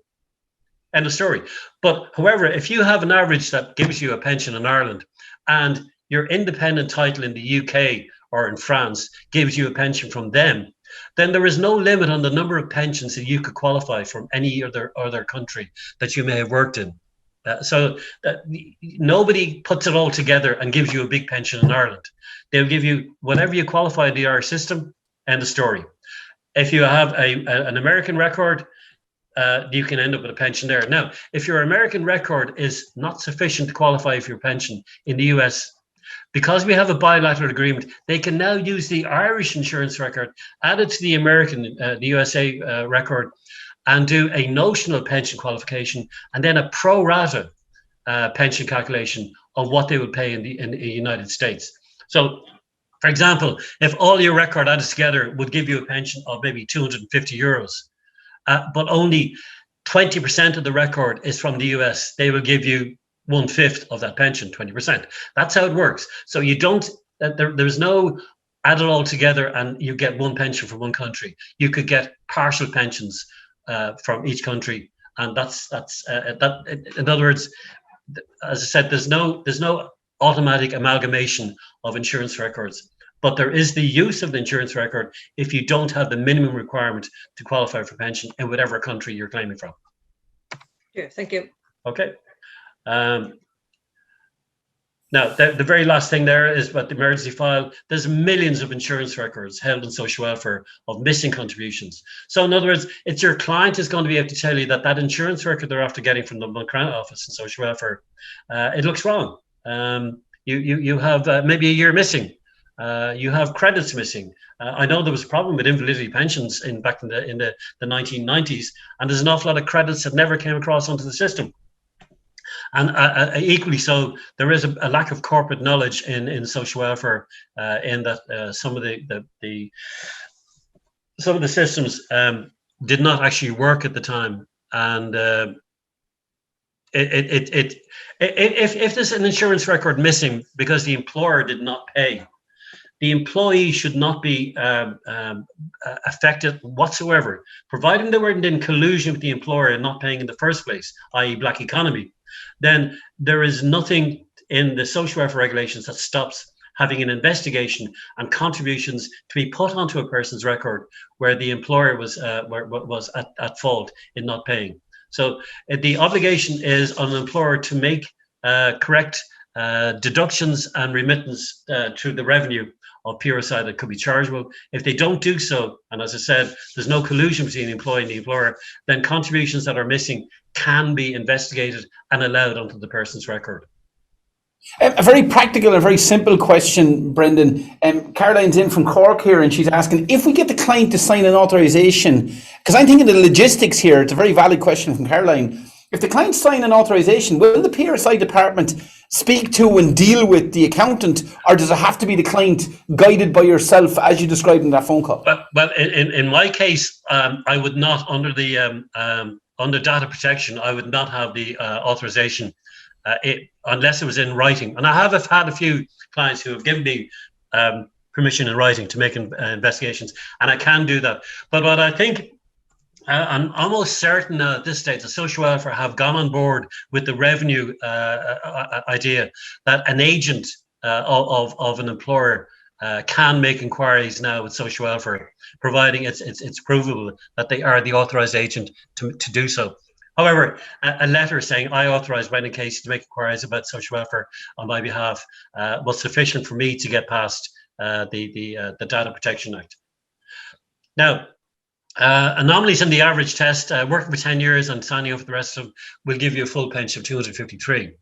End of story. But however, if you have an average that gives you a pension in Ireland and your independent title in the UK or in France gives you a pension from them, then there is no limit on the number of pensions that you could qualify from any other country that you may have worked in. So nobody puts it all together and gives you a big pension in Ireland. They'll give you whatever you qualify in the Irish system, end of story. If you have an American record, you can end up with a pension there. Now, if your American record is not sufficient to qualify for your pension in the US, because we have a bilateral agreement, they can now use the Irish insurance record, add it to the American, the USA record, and do a notional pension qualification, and then a pro rata pension calculation of what they would pay in the United States. So, for example, if all your record added together would give you a pension of maybe €250, but only 20% of the record is from the US, they will give you 1/5 of that pension, 20%. That's how it works. So you don't, there's no add it all together and you get one pension from one country. You could get partial pensions from each country, and that's that. In other words, as I said, there's no automatic amalgamation of insurance records, but there is the use of the insurance record if you don't have the minimum requirement to qualify for pension in whatever country you're claiming from. Yeah, thank you. Okay. Now, the very last thing there is about the emergency file. There's millions of insurance records held in social welfare of missing contributions. So in other words, it's your client is going to be able to tell you that that insurance record they're after getting from the Crown Office in social welfare, it looks wrong. You have maybe a year missing. You have credits missing. I know there was a problem with invalidity pensions back in the 1990s, and there's an awful lot of credits that never came across onto the system. And equally so, there is a lack of corporate knowledge in social welfare, in that some of the systems did not actually work at the time. And if there's an insurance record missing because the employer did not pay, the employee should not be affected whatsoever, providing they weren't in collusion with the employer and not paying in the first place, i.e. black economy. Then there is nothing in the social welfare regulations that stops having an investigation and contributions to be put onto a person's record where the employer was at fault in not paying. So the obligation is on an employer to make correct deductions and remittance to the revenue of PRSI that could be chargeable. If they don't do so, and as I said, there's no collusion between the employee and the employer, then contributions that are missing can be investigated and allowed onto the person's record. A very practical and very simple question, Brendan. Caroline's in from Cork here, and she's asking if we get the client to sign an authorization, because I'm thinking of the logistics here. It's a very valid question from Caroline. If the client sign an authorization, will the PRSI department speak to and deal with the accountant, or does it have to be the client guided by yourself as you described in that phone call? Well, in my case, I would not, under data protection, I would not have the authorization unless it was in writing. And I have had a few clients who have given me permission in writing to make investigations, and I can do that. But what I think, I'm almost certain at this stage, the social welfare have gone on board with the revenue idea that an agent of an employer can make inquiries now with social welfare, providing it's provable that they are the authorised agent to do so. However, a letter saying I authorise Brendan Casey to make inquiries about social welfare on my behalf was sufficient for me to get past the Data Protection Act. Now, anomalies in the average test, working for 10 years and signing up for the rest of them will give you a full pension of 253.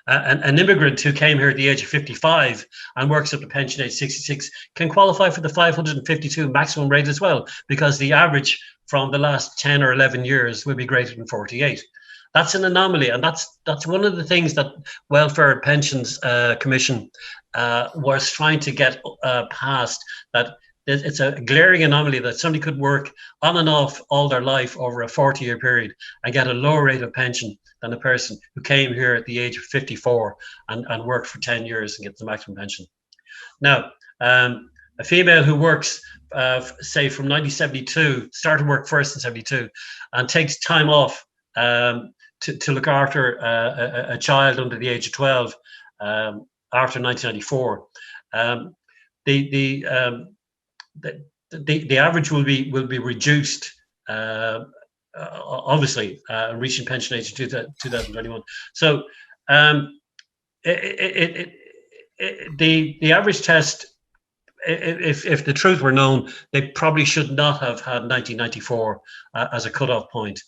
An immigrant who came here at the age of 55 and works up to pension age 66 can qualify for the 552 maximum rate as well, because the average from the last 10 or 11 years will be greater than 48. That's an anomaly, and that's one of the things that Welfare Pensions Commission was trying to get past, that it's a glaring anomaly that somebody could work on and off all their life over a 40-year period and get a lower rate of pension than a person who came here at the age of 54 and worked for 10 years and gets the maximum pension. Now, a female who works, say, from 1972, started work first in 72, and takes time off to look after a child under the age of 12 after 1994. The average will be reduced, obviously, reaching pension age of 2021. So the average test, if the truth were known, they probably should not have had 1994 as a cutoff point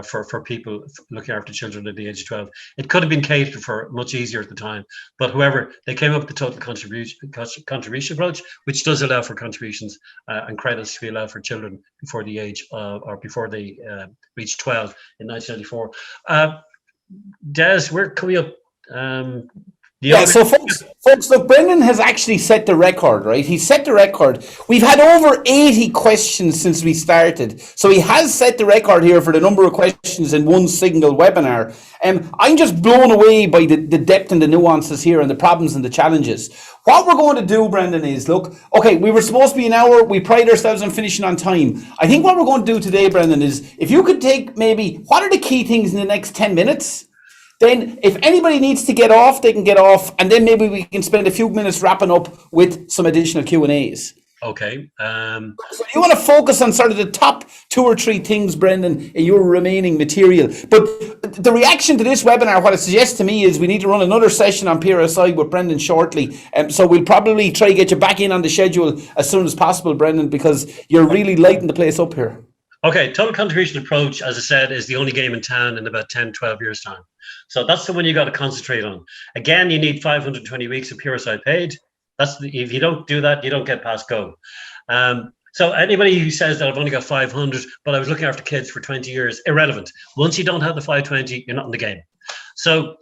for people looking after children at the age of 12. It could have been catered for much easier at the time, but however, they came up with the total contribution approach, which does allow for contributions and credits to be allowed for children before the age of, or before they reach 12 in 1994. Des, we're coming up. So folks, look, Brendan has actually set the record, right? He set the record. We've had over 80 questions since we started. So he has set the record here for the number of questions in one single webinar. I'm just blown away by the depth and the nuances here and the problems and the challenges. What we're going to do, Brendan, is look, okay, we were supposed to be an hour. We pride ourselves on finishing on time. I think what we're going to do today, Brendan, is if you could take maybe, what are the key things in the next 10 minutes? Then if anybody needs to get off, they can get off, and then maybe we can spend a few minutes wrapping up with some additional Q&As. Okay. So you want to focus on sort of the top 2 or 3 things, Brendan, in your remaining material. But the reaction to this webinar, what it suggests to me is we need to run another session on PRSI with Brendan shortly. So we'll probably try to get you back in on the schedule as soon as possible, Brendan, because you're really lighting the place up here. Okay, total contribution approach, as I said, is the only game in town in about 10, 12 years' time. So that's the one you got to concentrate on. Again, you need 520 weeks of PRSI paid. If you don't do that, you don't get past go. So anybody who says that I've only got 500, but I was looking after kids for 20 years, irrelevant. Once you don't have the 520, you're not in the game. So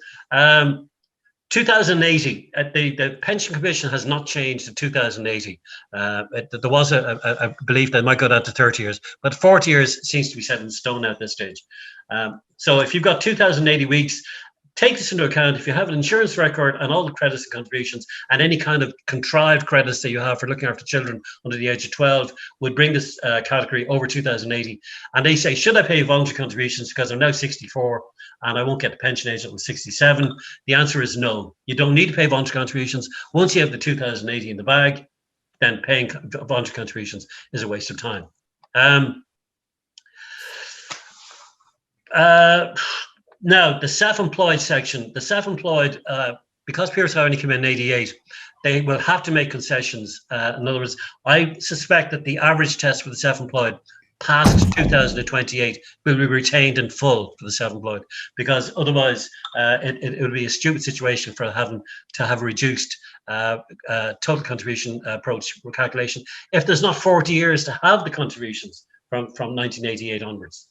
2080, the Pension Commission has not changed to 2080. There was a belief that it might go down to 30 years, but 40 years seems to be set in stone at this stage. So if you've got 2080 weeks, take this into account. If you have an insurance record and all the credits and contributions and any kind of contrived credits that you have for looking after children under the age of 12 would bring this category over 2080. And they say, should I pay voluntary contributions because I'm now 64 and I won't get the pension age until 67? The answer is no. You don't need to pay voluntary contributions. Once you have the 2080 in the bag, then paying voluntary contributions is a waste of time. Now, the self-employed section, because PRSI only came in 88, they will have to make concessions. In other words, I suspect that the average test for the self-employed past 2028 will be retained in full for the self-employed, because otherwise it would be a stupid situation for having to have reduced total contribution approach calculation if there's not 40 years to have the contributions from 1988 onwards.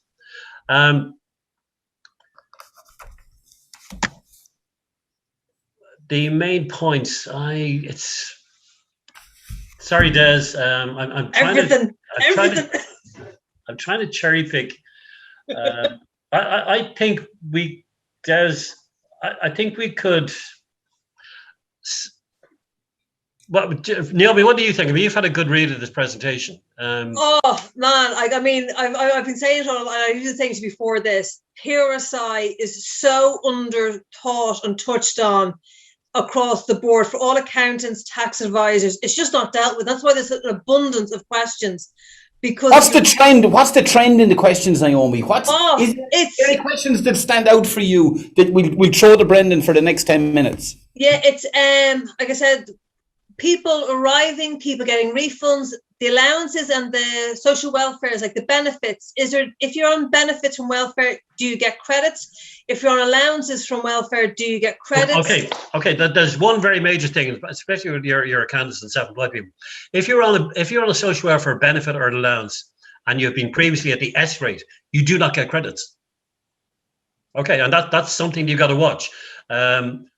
The main points, sorry, Des, I'm trying to cherry pick. I think I think we could. Well, Naomi, what do you think? I mean, you've had a good read of this presentation. Oh man, I mean, I've been saying it all. I was saying to you before this. PRSI is so under taught and touched on. across the board for all accountants, tax advisors. It's just not dealt with. That's why there's an abundance of questions. Because what's the trend? What's the trend in the questions, Naomi? Is there any questions that stand out for you that we'll throw to Brendan for the next 10 minutes? Yeah, it's like I said, people arriving, people getting refunds, the allowances and the social welfare is like the benefits. If you're on benefits from welfare, do you get credits? If you're on allowances from welfare, do you get credits? Okay. There's one very major thing, especially with your accountants and self-employed people. If you're on a social welfare benefit or an allowance, and you've been previously at the S rate, you do not get credits. Okay, and that's something you've got to watch.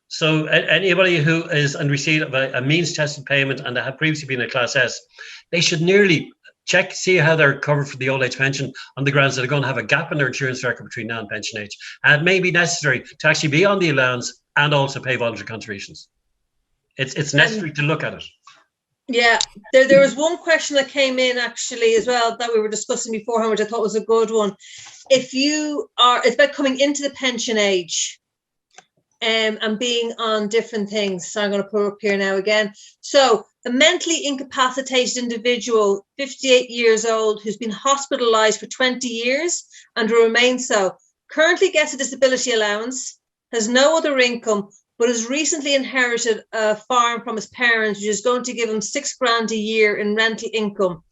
So anybody who is in receipt of a means-tested payment and they have previously been a Class S, they should nearly see how they're covered for the old age pension on the grounds that they're going to have a gap in their insurance record between now and pension age. And it may be necessary to actually be on the allowance and also pay voluntary contributions. It's necessary to look at it. Yeah, there was one question that came in actually as well that we were discussing beforehand, which I thought was a good one. It's about coming into the pension age. And being on different things. So I'm going to put it up here now again. So a mentally incapacitated individual, 58 years old, who's been hospitalized for 20 years and will remain so, currently gets a disability allowance, has no other income, but has recently inherited a farm from his parents, which is going to give him $6,000 a year in rental income.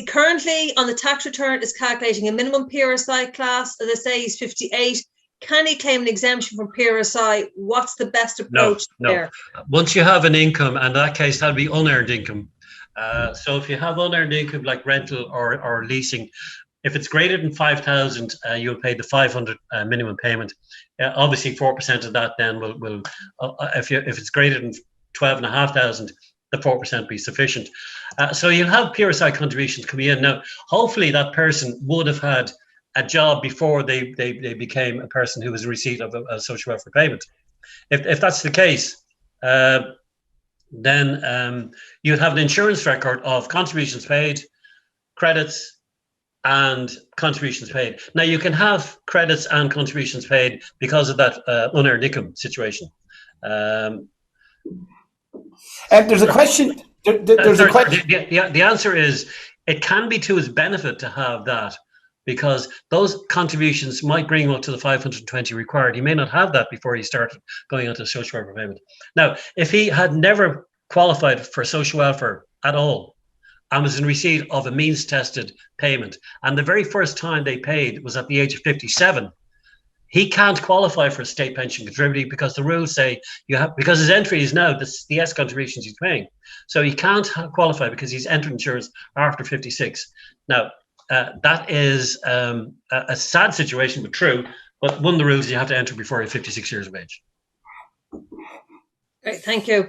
Currently on the tax return is calculating a minimum PRSI class. As I say, he's 58. Can he claim an exemption from PRSI? What's the best approach there? Once you have an income, in that case, that'll be unearned income. So if you have unearned income like rental or leasing, if it's greater than 5,000, you'll pay the 500 minimum payment. Obviously, 4% of that then will if it's greater than 12,500, the 4% be sufficient. So you'll have PRSI contributions coming in. Now, hopefully that person would have had a job before they became a person who was in receipt of a social welfare payment. If that's the case, then you'd have an insurance record of contributions paid, credits, and contributions paid. Now you can have credits and contributions paid because of that unearned income situation. There's a question. The answer is it can be to his benefit to have that, because those contributions might bring him up to the 520 required. He may not have that before he started going onto social welfare payment. Now, if he had never qualified for social welfare at all and was in receipt of a means-tested payment, and the very first time they paid was at the age of 57, he can't qualify for a state pension contributing because the rules say because his entry is now the S contributions he's paying. So he can't qualify because he's entered insurance after 56. Now, that is a sad situation, but true. But one of the rules is you have to enter before you're 56 years of age. Great, thank you.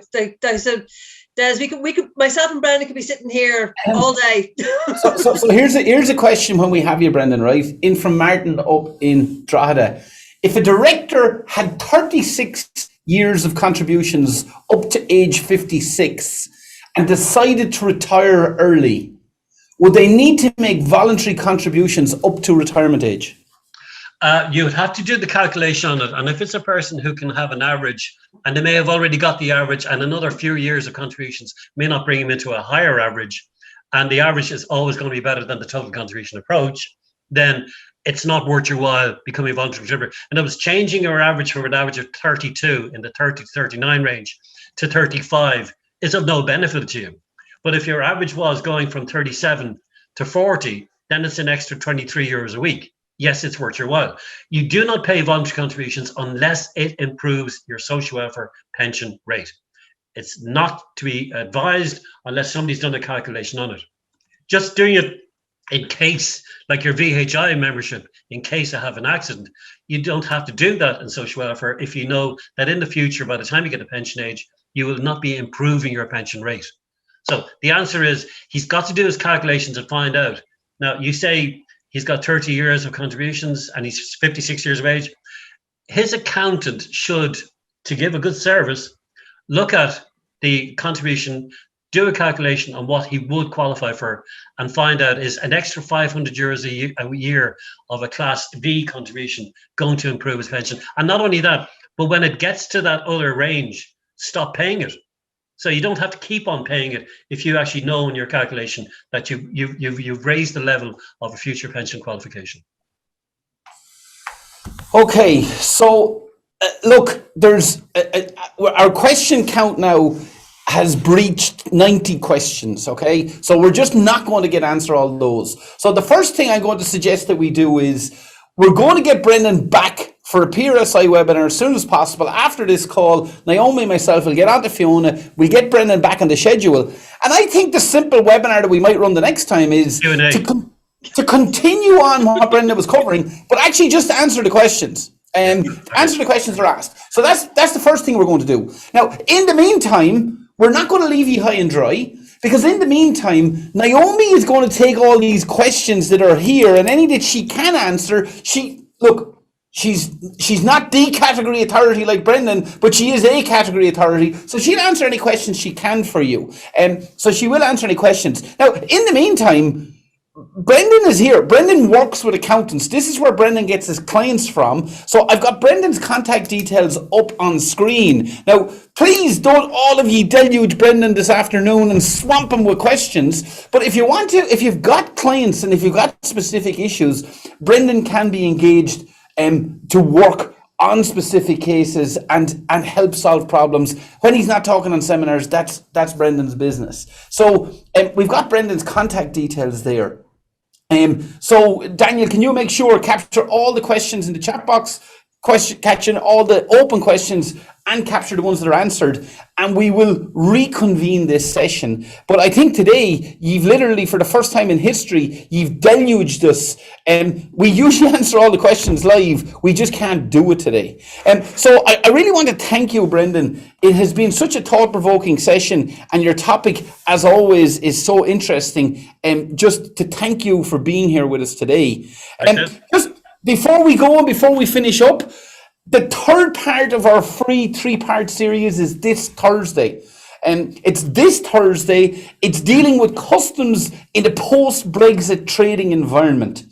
Des, we could, myself and Brendan could be sitting here all day. so here's a question when we have you, Brendan, right? In from Martin up in Drogheda. If a director had 36 years of contributions up to age 56 and decided to retire early, would they need to make voluntary contributions up to retirement age? You would have to do the calculation on it. And if it's a person who can have an average, and they may have already got the average, and another few years of contributions may not bring them into a higher average, and the average is always going to be better than the total contribution approach, then it's not worth your while becoming a voluntary contributor. And it was changing your average from an average of 32 in the 30 to 39 range to 35 is of no benefit to you. But if your average was going from 37 to 40, then it's an extra 23 euros a week. Yes, it's worth your while. You do not pay voluntary contributions unless it improves your social welfare pension rate. It's not to be advised unless somebody's done a calculation on it. Just doing it in case, like your VHI membership, in case I have an accident, you don't have to do that in social welfare if you know that in the future, by the time you get to pension age, you will not be improving your pension rate. So the answer is he's got to do his calculations and find out. Now, you say he's got 30 years of contributions and he's 56 years of age. His accountant should, to give a good service, look at the contribution, do a calculation on what he would qualify for, and find out is an extra 500 euros a year of a Class B contribution going to improve his pension. And not only that, But when it gets to that other range, stop paying it. So you don't have to keep on paying it if you actually know in your calculation that you've raised the level of a future pension qualification. Okay, so look, there's our question count now has breached 90 questions, okay? So we're just not going to get answer all those. So the first thing I'm going to suggest that we do is we're going to get Brendan back for a PRSI webinar as soon as possible. After this call, Naomi and myself will get on to Fiona, we'll get Brendan back on the schedule. And I think the simple webinar that we might run the next time is to continue on what Brendan was covering, but actually just to answer the questions. Answer the questions that are asked. So that's the first thing we're going to do. Now, in the meantime, we're not going to leave you high and dry, because in the meantime, Naomi is going to take all these questions that are here, and any that she can answer, she's not the category authority like Brendan, but she is a category authority, so she'll answer any questions she can for you. So she will answer any questions. Now, in the meantime, Brendan is here. Brendan works with accountants. This is where Brendan gets his clients from. So I've got Brendan's contact details up on screen. Now, please don't all of you deluge Brendan this afternoon and swamp him with questions. But if you want to, if you've got clients and if you've got specific issues, Brendan can be engaged to work on specific cases and help solve problems. When he's not talking on seminars, that's Brendan's business. So we've got Brendan's contact details there. So Daniel, can you make sure capture all the questions in the chat box, catching all the open questions and capture the ones that are answered, and we will reconvene this session. But I think today you've literally, for the first time in history, you've deluged us. We usually answer all the questions live. We just can't do it today. So I really want to thank you, Brendan. It has been such a thought-provoking session, and your topic, as always, is so interesting. Just to thank you for being here with us today. Just before we go and before we finish up, the third part of our free 3-part series is this Thursday. It's this Thursday. It's dealing with customs in the post-Brexit trading environment.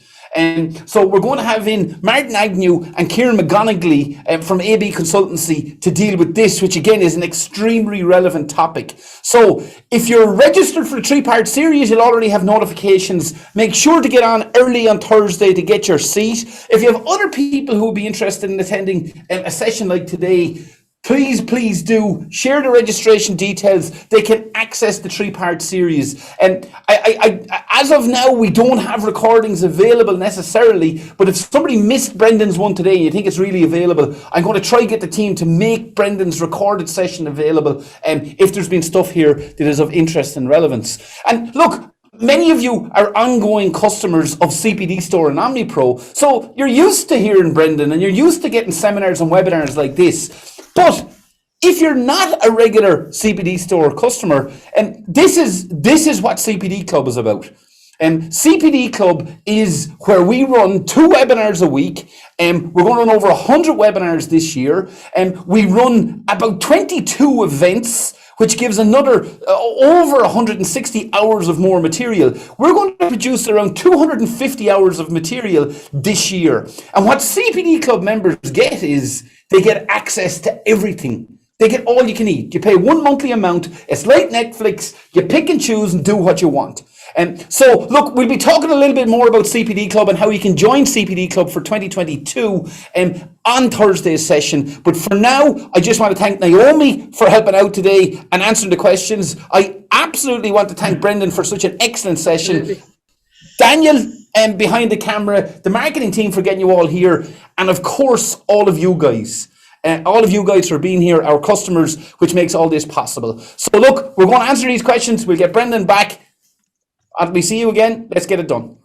So we're going to have in Martin Agnew and Kieran McGonigal from AB Consultancy to deal with this, which again is an extremely relevant topic. So if you're registered for the 3-part series, you'll already have notifications. Make sure to get on early on Thursday to get your seat. If you have other people who will be interested in attending a session like today, please do share the registration details. They can access the 3-part series. And as of now, we don't have recordings available necessarily, but if somebody missed Brendan's one today and you think it's really available, I'm going to try get the team to make Brendan's recorded session available if there's been stuff here that is of interest and relevance. And look, many of you are ongoing customers of CPD Store and OmniPro, so you're used to hearing Brendan and you're used to getting seminars and webinars like this. But if you're not a regular CPD Store customer, this is what CPD Club is about. CPD Club is where we run 2 webinars a week. We're going to run over 100 webinars this year. We run about 22 events, which gives another over 160 hours of more material. We're going to produce around 250 hours of material this year. And what CPD Club members get is they get access to everything. They get all you can eat. You pay one monthly amount. It's like Netflix. You pick and choose and do what you want. So, look, we'll be talking a little bit more about CPD Club and how you can join CPD Club for 2022 on Thursday's session. But for now, I just want to thank Naomi for helping out today and answering the questions. I absolutely want to thank Brendan for such an excellent session. Daniel, behind the camera, the marketing team for getting you all here, and of course, all of you guys. All of you guys for being here, our customers, which makes all this possible. So look, we're going to answer these questions. We'll get Brendan back. And we see you again. Let's get it done.